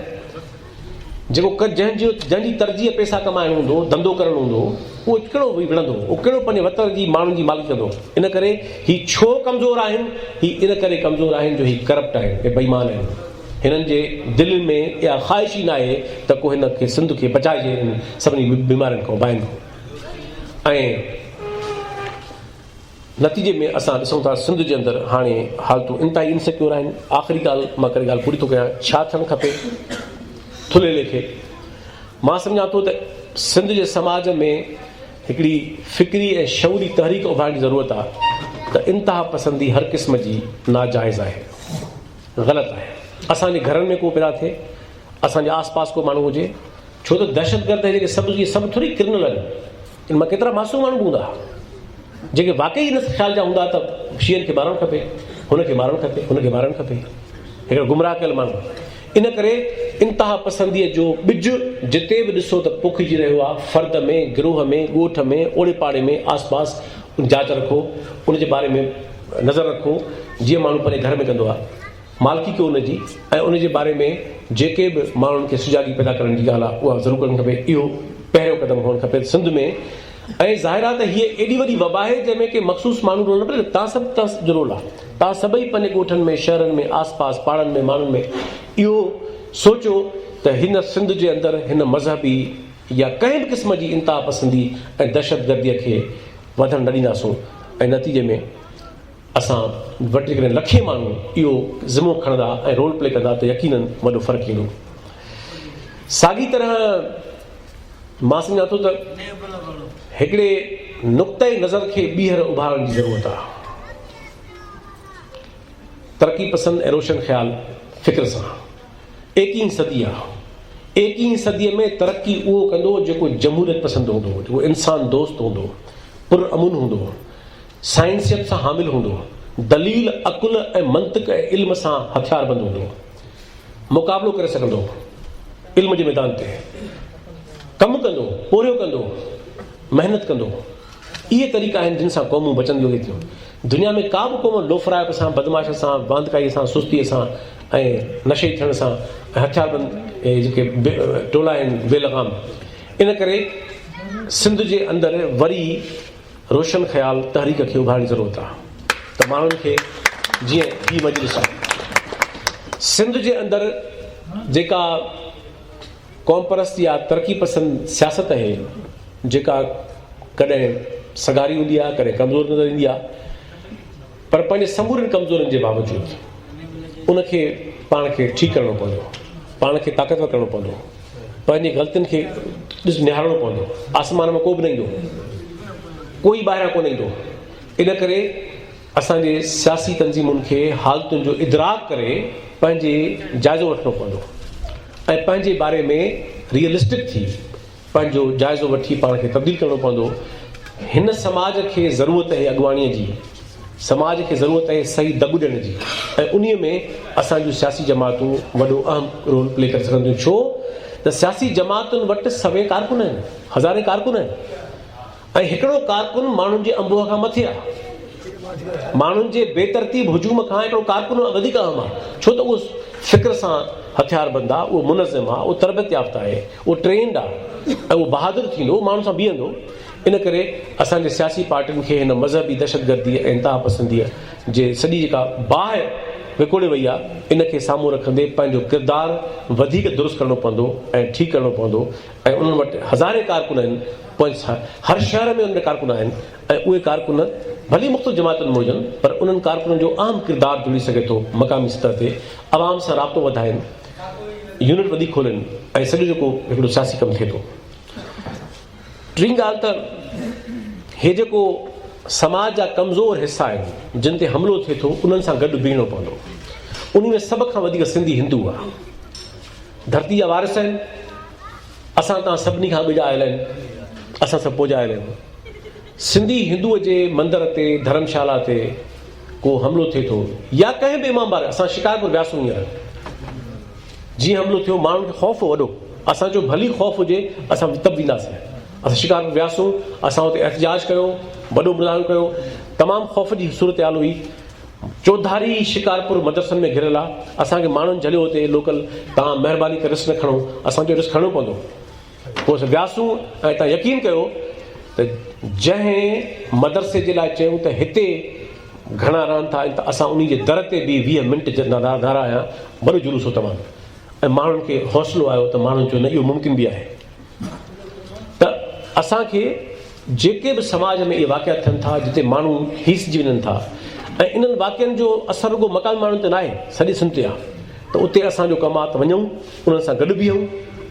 जेको जंहिंजी तरजीह पैसा कमाइणो हूंदो, धंधो करणो हूंदो, उहो कहिड़ो विढ़ंदो, उहो कहिड़ो पंहिंजे वतन जी माण्हुनि जी मालिकी कंदो। इन करे ही छो कमज़ोर आहिनि? ही इन करे कमज़ोर आहिनि जो ही करप्ट आहिनि, हे बेईमान आहिनि। हिननि जे दिलि में इहा ख़्वाहिश ई न आहे त को हिन खे सिंध खे बचाइजे हिन सभिनी बीमारियुनि खां बाहिनि खां। ऐं नतीजे में असां ॾिसूं था सिंध जे अंदरि हाणे हालतूं इंतिहाई इनसिक्योर आहिनि। आख़िरी ॻाल्हि मां करे ॻाल्हि पूरी थो कयां, छा थियणु खपे थुले लेखे? मां सम्झां थो त सिंध जे समाज में हिकिड़ी फ़िक्री ऐं शऊरी तहरीक उभारण जी ज़रूरत आहे त इंतिहा पसंदी हर क़िस्म जी नाजाइज़ आहे, ग़लति आहे। असांजे घरनि में को पैदा थिए, असांजे आस पास को माण्हू हुजे, छो त दहशतगर्द जेके सभु थोरी क्रिमिनल आहिनि, इन मां केतिरा मासूम माण्हू हूंदा जेके वाक़ई इन ख़्याल जा हूंदा त शीअनि खे मारणु खपे, हुनखे मारणु खपे, हुनखे मारणु खपे, हिकिड़ो गुमराह कयल माण्हू। इन करे इंतिहा पसंदीअ जो ॿिज जिते बि ॾिसो त पोखिजी रहियो आहे, फ़र्द में, गिरोह में, ॻोठ में, ओड़े पाड़े में, आस पास जांच रखो, उनजे बारे में नज़र रखो, जीअं माण्हू पंहिंजे घर में कंदो आहे, मालिकी कयो उनजी, ऐं उनजे बारे में जेके बि माण्हुनि खे सुजाॻी पैदा करण जी ॻाल्हि आहे उहा ज़रूरु करणु खपे। इहो पहिरियों क़दम हुअणु खपे सिंध में। ऐं ज़ाहिर आहे त हीअ एॾी वॾी वबा आहे जंहिंमें के मख़सूस माण्हू रोल न पए, तव्हां सभु तव्हां जो रोल आहे। तव्हां सभई पंहिंजे ॻोठनि में, शहरनि में, आस पास पाड़नि में, माण्हुनि में इहो सोचो त हिन सिंध जे अंदरि हिन मज़हबी या कंहिं बि क़िस्म जी इंतिहा पसंदी ऐं दहशतगर्दीअ खे वधणु न ॾींदासूं। ऐं नतीजे में असां वटि करे लखे माण्हू इहो ज़िमो खणंदा ऐं रोल प्ले कंदा त यकीनन वॾो फ़र्क़ु ईंदो। साॻी तरह मां सम्झां थो त हिकिड़े नुक़्ते नज़र खे ॿीहर उभारण जी ज़रूरत आहे। तरक़ी पसंद ऐं रोशन ख़्याल फ़िक्र सां 21वीं सदी आहे। 21वीं सदीअ में तरक़ी उहो कंदो जेको जमहूरियत पसंदि हूंदो, जेको इंसान दोस्त हूंदो, पुरअमन हूंदो, साइंसियत सां हामिल हूंदो, दलील, अकुल ऐं मंतिक ऐं इल्म सां हथियारबंद हूंदो, मुक़ाबिलो करे सघंदो, इल्म जे मैदान ते कमु कंदो, पोरियो कंदो, महिनत कंदो। इहे तरीक़ा आहिनि जिन सां क़ौमूं बचंदियूं थियूं। दुनिया में का बि क़ौम लोफराइब सां, बदमाश सां, बांदकाईअ सां, सुस्तीअ सां ऐं नशे थियण सां ऐं हथियारबंद जेके टोला आहिनि बेलगाम। इन करे सिंध जे अंदरि वरी रोशन ख़्याल तहरीक खे उभारण जी ज़रूरत आहे त माण्हुनि खे जीअं ॿी मजलिस आहे। सिंध जे अंदरि जेका क़ौम परस्त या तरक़ी पसंद सियासत आहे, जेका कॾहिं सगारी हूंदी आहे, कॾहिं कमज़ोर नज़र ईंदी आहे, पर पंहिंजे समूरनि कमज़ोरियुनि जे बावजूदि उनखे पाण खे ठीकु करिणो पवंदो, पाण खे ताक़तवर करिणो पवंदो, पंहिंजी ग़लतियुनि खे निहारणो पवंदो। आसमान में को बि न ईंदो, कोई ॿाहिरां कोन ईंदो। इन करे असांजे सियासी तंज़ीमुनि खे हालतुनि जो इदराक करे पंहिंजे जाइज़ो वठिणो पवंदो ऐं पंहिंजे बारे में रियलिस्टिक थी पंहिंजो जाइज़ो वठी पाण खे तब्दील करिणो पवंदो। हिन समाज खे ज़रूरत आहे अॻुवाणीअ जी, समाज खे ज़रूरत आहे सही दॿ ॾियण जी, ऐं उन्हीअ में असांजूं सियासी जमातूं वॾो अहम रोल प्ले करे सघंदियूं। छो त सियासी जमातुनि वटि सवे कारकुन आहिनि, हज़ारे कारकुन आहिनि, ऐं हिकिड़ो कारकुन माण्हुनि जे अंबुह खां मथे आहे। माण्हुनि जे बेतरतीब हुजूम खां हिकिड़ो कारकुन वधीक अहम आहे, छो त उहो फ़िक्र सां हथियारबंद आहे, उहो मुनज़िम आहे, उहो तरबियत याफ़्ता आहे, उहो ट्रेंड आहे ऐं उहो बहादुर थींदो, माण्हुनि सां बीहंदो। इन करे असांजे सियासी पार्टियुनि खे हिन मज़हबी दहशतगर्दी ऐं इंतिहा पसंदीअ जे सॼी जेका बाहि विकोड़े वई आहे, इन खे साम्हूं रखंदे पंहिंजो किरदारु वधीक दुरुस्त करिणो पवंदो ऐं ठीकु करिणो पवंदो। ऐं उन्हनि वटि हज़ारे कारकुन आहिनि, हर शहर में उन कारकुन आहिनि, ऐं उहे कारकुन भली मुख़्तलिफ़ जमातुनि में हुजनि, पर उन्हनि कारकुननि जो अहम किरदारु जुड़ी सघे थो मक़ामी सतह ते, आवाम सां राब्तो वधाइनि, यूनिट वधीक खोलनि ऐं सॼो जेको हिकिड़ो सियासी कमु थिए थो। टी ॻाल्हि त हे जेको समाज जा कमज़ोर हिसा आहिनि जिन ते हमिलो थिए थो, उन्हनि सां गॾु बीहणो पवंदो। उन में सभ खां वधीक सिंधी हिंदू आहे, धरती जा वारिस आहिनि। असां तव्हां सभिनी खां अॻु आयल आहिनि, असां सभु पोइ आयल आहियूं। सिंधी हिंदूअ जे मंदर ते, धर्मशाला ते को हमिलो थिए थो या कंहिं बि इमाम बार, असां शिकारपुर वियासीं हींअर, जीअं हमिलो थियो माण्हुनि खे ख़ौफ़ वॾो, असांजो भली ख़ौफ़ हुजे असां तब वेंदासीं। असां शिकारपुर वियासीं, असां हुते एहतजाज कयो, वॾो मुज़ाहिरो कयो, तमामु ख़ौफ़ जी सूरत हाल हुई। चौधारी शिकारपुर मदरसनि में घिरियल आहे। असांखे माण्हुनि झलियो हुते लोकल, तव्हां महिरबानी करे रिस्क न खणो, असांजो रिस्क खणणो पवंदो। पोइ असां वियासूं ऐं तव्हां यकीन कयो त जंहिं मदरसे जे लाइ चयूं त हिते घणा रहनि था, त असां उन जे दर ते बि 20 मिंट नारा आया, वॾो जुलूस हो तमामु, ऐं माण्हुनि खे हौसलो आयो त माण्हुनि चयो न इहो मुमकिन बि आहे। त असांखे जेके बि समाज में इहे वाक़िया थियनि था जिते माण्हू हीसजी वञनि था, ऐं इन्हनि वाक़ियनि जो असरु रुॻो मकामी माण्हुनि ते न आहे, सॼे सिंध ते आहे, त उते असांजो कमु आहे त वञूं, उन्हनि सां गॾु बीहूं,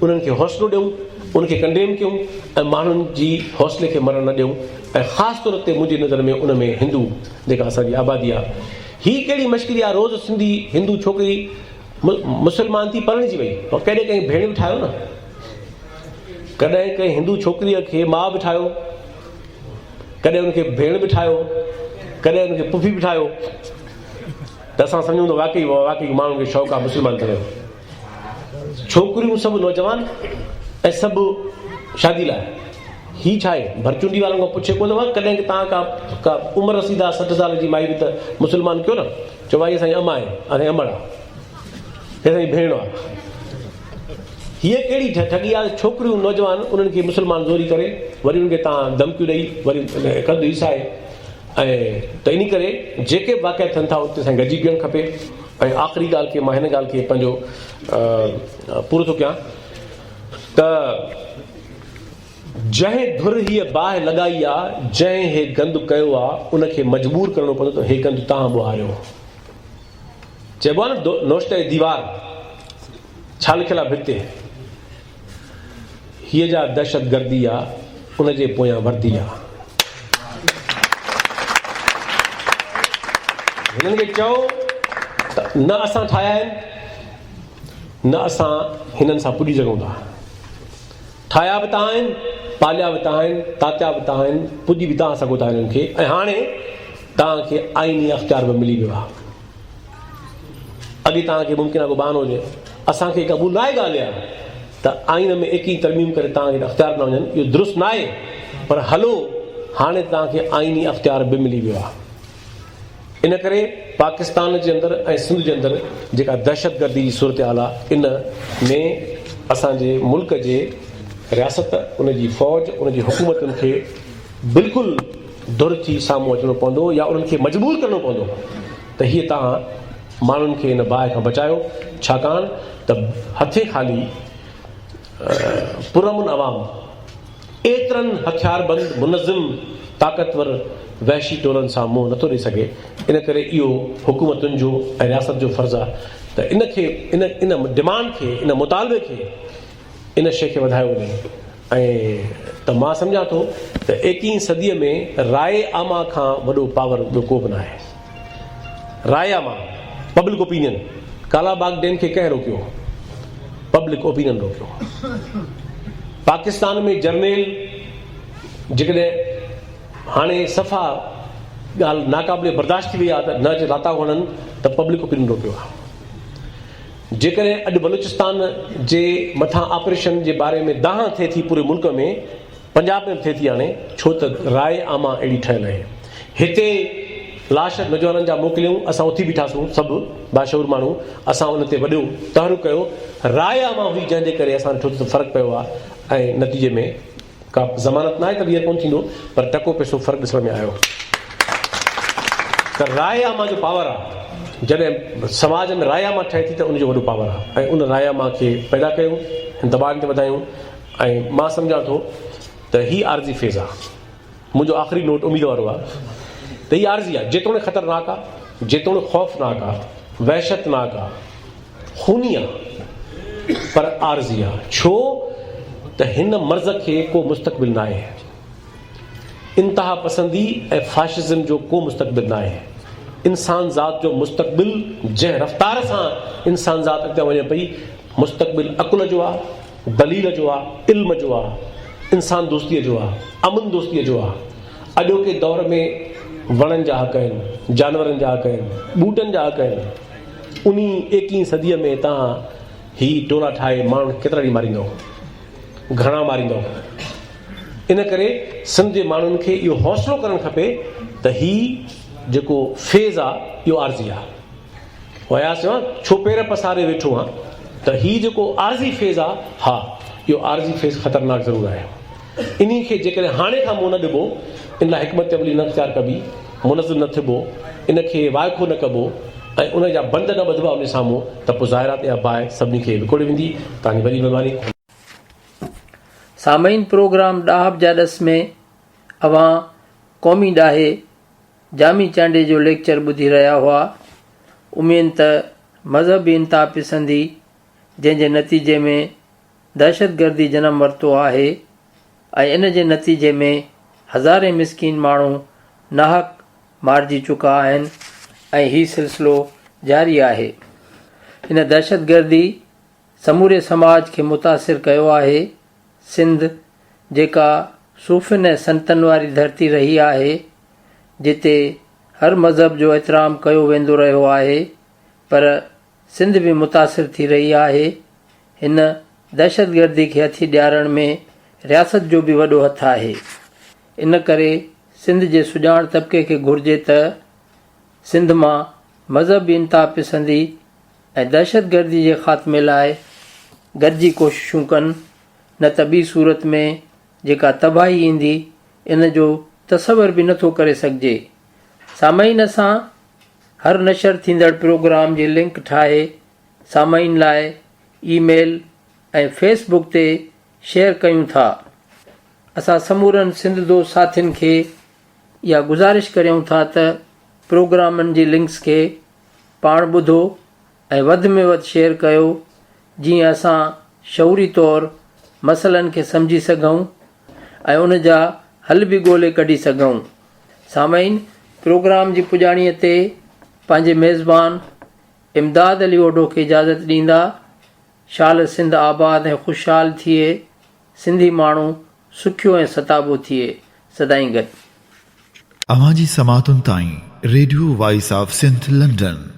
उन्हनि खे हौसलो ॾियूं, उनखे कंडेम कयूं, ऐं माण्हुनि जी हौसले खे मरण न ॾियूं। ऐं ख़ासि तौर ते मुंहिंजी नज़र में उन में हिंदू जेका असांजी आबादी आहे, हीअ कहिड़ी मुश्किल आहे। रोज़ु सिंधी हिंदू छोकिरी मुस्लमान थी परणिजी वई, और कॾहिं कंहिं भेण बि ठाहियो न, कॾहिं कंहिं हिंदू छोकिरीअ खे माउ बि ठाहियो, कॾहिं उनखे भेण बि ठाहियो, कॾहिं उनखे पुफी बि ठाहियो, त असां सम्झूं त वाक़ई माण्हुनि खे शौक़ु आहे मुस्लमान थियण जो। छोकिरियूं सभु नौजवान ऐं सभु शादी लाइ। हीअ छा आहे, भरचुंडी वारनि खां पुछे कोन मां, कॾहिं तव्हां का उमिरि रसीदा 60 साल जी माई बि त मुस्लमान कयो न, चओ भाई असांजी अमा आहे, असांजी अमड़ आहे, असांजी भेण आहे। हीअ कहिड़ी ठगी आहे, छोकिरियूं नौजवान उन्हनि खे मुस्लमान ज़ोरी करे, वरी उन्हनि खे तव्हां धमकियूं ॾेई वरी कद ईसाए। ऐं त इन करे जेके वाक़िया थियनि था उते असांखे गॾिजी बीहणु खपे। ऐं आख़िरी ॻाल्हि खे मां हिन ॻाल्हि खे पंहिंजो पूरो थो कयां त जंहिं धुर हीअ बाहि लॻाई आहे, जंहिं हे गंद कयो आहे, उनखे मजबूर करणो पवंदो त हे गंद तव्हां ॿुहारियो। चइबो आहे न नोश्ते दीवार, छा लिखियल आहे भिते, हीअ जा दहशतगर्दी आहे, उनजे पोयां वर्दी आहे। हिननि खे चओ त न असां ठाहिया आहिनि, न असां हिननि सां पुॼी सघूं था। ठाहिया बि तव्हां आहिनि, पालिया बि तव्हां आहिनि, तातिया बि तव्हां आहिनि, पुॼी बि तव्हां सघो था हिननि खे। ऐं हाणे तव्हांखे आइनी अख़्तियार बि मिली वियो आहे। अॻे तव्हांखे मुमकिन आहे को बहानो हुजे, असांखे क़बूल न आहे ॻाल्हि आहे त आइन में एकी तरमीम करे तव्हांखे अख़्तियार न वञनि, इहो दुरुस्त न आहे। पर हलो, हाणे तव्हांखे आइनी अख़्तियार बि मिली वियो आहे। इन करे पाकिस्तान जे अंदरि ऐं सिंध जे अंदरि जेका दहशतगर्दी जी सूरत हाल आहे, इन में असांजे मुल्क जे रियासत, उनजी फ़ौज, उनजी हुकूमतुनि खे बिल्कुलु दुर थी साम्हूं अचिणो पवंदो, या उन्हनि खे मजबूर करिणो पवंदो त हीअ तव्हां माण्हुनि खे इन बाहि खां बचायो। छाकाणि त हथे ख़ाली पुरअमन अवाम एतिरनि हथियारबंद, मुनज़िम, ताक़तवर वहशी टोलनि सां मुंहुं नथो ॾेई सघे। इन करे इहो हुकूमतुनि जो ऐं रियासत जो फ़र्ज़ु आहे त इनखे इन डिमांड खे, इन मुतालबे खे, इन शइ खे वधायो वञे। ऐं त मां सम्झां थो त 21वीं सदीअ में राय आमा खां वॾो पावर ॿियो को बि न आहे। राय आमा, पब्लिक ओपिनियन। कालाबाग डैम खे कंहिं रोकियो? पब्लिक ओपिनियन रोकियो। पाकिस्तान में जर्नल जेकॾहिं हाणे सफ़ा ॻाल्हि नाक़ाबिले बर्दाश्त थी वई आहे त न राता वञनि, त पब्लिक ओपिनियन रोकियो आहे। जेकॾहिं अॼु बलूचिस्तान जे मथां ऑपरेशन जे बारे में दाह थिए थी पूरे मुल्क में, पंजाब में थिए थी हाणे, छो त राय आमा अहिड़ी ठहियल आहे। हिते लाश नौजवाननि जा मोकिलियूं, असां उथी बीठासीं सभु बाशऊर माण्हू, असां उन ते वॾो तहरुक कयो। राय आमा हुई जंहिंजे करे असांजो छो त फ़र्क़ु पियो आहे, ऐं नतीजे में का ज़मानत न आहे त ॿीहर कोन थींदो, पर टको पैसो फ़र्क़ु ॾिसण में आयो। त राय आमा जो पावर आहे, जॾहिं समाज में राय आमा ठहे थी त उनजो वॾो पावर आहे। ऐं उन राय आमा खे पैदा कयूं, दॿाइनि ते वधायूं। ऐं मां सम्झां थो त हीअ आर्ज़ी फेज़ आहे। मुंहिंजो आख़िरी नोट उमेद वारो आहे त हीअ आर्ज़ी आहे, जेतोणीकि ख़तरनाक आहे, जेतोणीकि ख़ौफ़नाक आहे, वहशतनाक आहे, खूनी आहे, पर आर्ज़ी आहे। छो त हिन मर्ज़ खे को मुस्तक़बिल न आहे। इंतिहा पसंदी ऐं फाशिज़म जो को मुस्तक़बिल न आहे। इंसान ज़ात जो मुस्तक़बिल जंहिं रफ़्तार सां इंसान ज़ात अॻिते वञे पई, मुस्तक़बिल अकुल जो आहे, दलील जो आहे, इल्म जो आहे, इंसान दोस्तीअ जो आहे, अमन दोस्तीअ जो आहे। अॼोके दौर में वणनि जा हक़ आहिनि, जानवरनि जा हक़ आहिनि, ॿूटनि जा हक़ आहिनि। उन 21वीं सदीअ में तव्हां ही टोला ठाहे माण्हू केतिरा ॾींहं मारींदव, घणा मारींदव? इन करे सिंध जे माण्हुनि खे इहो हौसलो करणु खपे त ही जेको फेज़ आहे इहो आर्ज़ी आहे। वयासीं छो पेर पसारे वेठो आहे त हीउ जेको आर्ज़ी फेज़ आहे, हा इहो आर्ज़ी फेज़ ख़तरनाक ज़रूरु आहे। इन खे जेकॾहिं हाणे खां मुंहुं न ॾिबो, इन लाइ हिकमत अमली न इख़्तियार कबी, मुनज़िम न थिबो, इन खे वाइखो न कबो ऐं उन जा बंद न ॿधबा उन साम्हूं, त पोइ ज़ाहिरात या बाहि सभिनी खे विकोड़े वेंदी। तव्हांजी वॾी महिरबानी। सामईन प्रोग्राम ॾाहब जा ॾस में अवां क़ौमी ॾाहे जामी चांडे जो लेक्चर ॿुधी रहिया हुआ। उमेद त मज़हबी इंता पिसंदी जंहिंजे नतीजे में दहशतगर्दी जनम वरितो आहे ऐं इन जे नतीजे में हज़ारे मिसकीन माण्हू नाहक मारिजी चुका आहिनि ऐं हीउ सिलसिलो जारी आहे। इन दहशतगर्दी समूरे समाज खे मुतासिर कयो आहे। सिंध जेका सूफ़िन ऐं संतनि वारी धरती रही आहे, जिते हर मज़हब जो एतिराम कयो वेंदो रहियो आहे, पर सिंध बि मुतासिर थी रही आहे। हिन दहशतगर्दी खे हथी ॾियारण में रियासत जो बि वॾो हथु आहे। इन करे सिंध जे सुञाण तबिके खे घुर्जे त सिंध मां मज़हबी इंता पिसंदी ऐं दहशतगर्दी जे ख़ात्मे लाइ गॾिजी कोशिशूं कनि, न त ॿी सूरत में जेका तबाही ईंदी इन जो तसवर बि नथो करे सघिजे। सामईन असां हर नशर थींदड़ प्रोग्राम जी लिंक ठाहे सामईन लाइ ईमेल ऐं फेसबुक ते शेयर कयूं था। असां समूरनि सिंध दोस्त साथियुनि खे इहा गुज़ारिश करियूं था त प्रोग्रामनि जी लिंक्स खे पाण ॿुधो ऐं वधि में वधि शेयर कयो, जीअं असां शऊरी तौरु मसइलनि खे सम्झी सघूं ऐं उन जा हल बि ॻोल्हे कढी सघूं। सामईन प्रोग्राम जी पुॼाणीअ ते पंहिंजे मेज़बान इमदाद अली ओढो खे इजाज़त ॾींदा। शाल सिंध आबाद ऐं ख़ुशहाल थिए, सिंधी माण्हू सुखियो ऐं सताबो थिए। सदाईं गॾु। अवां जी समातुनि ताईं radio voice of Sindh London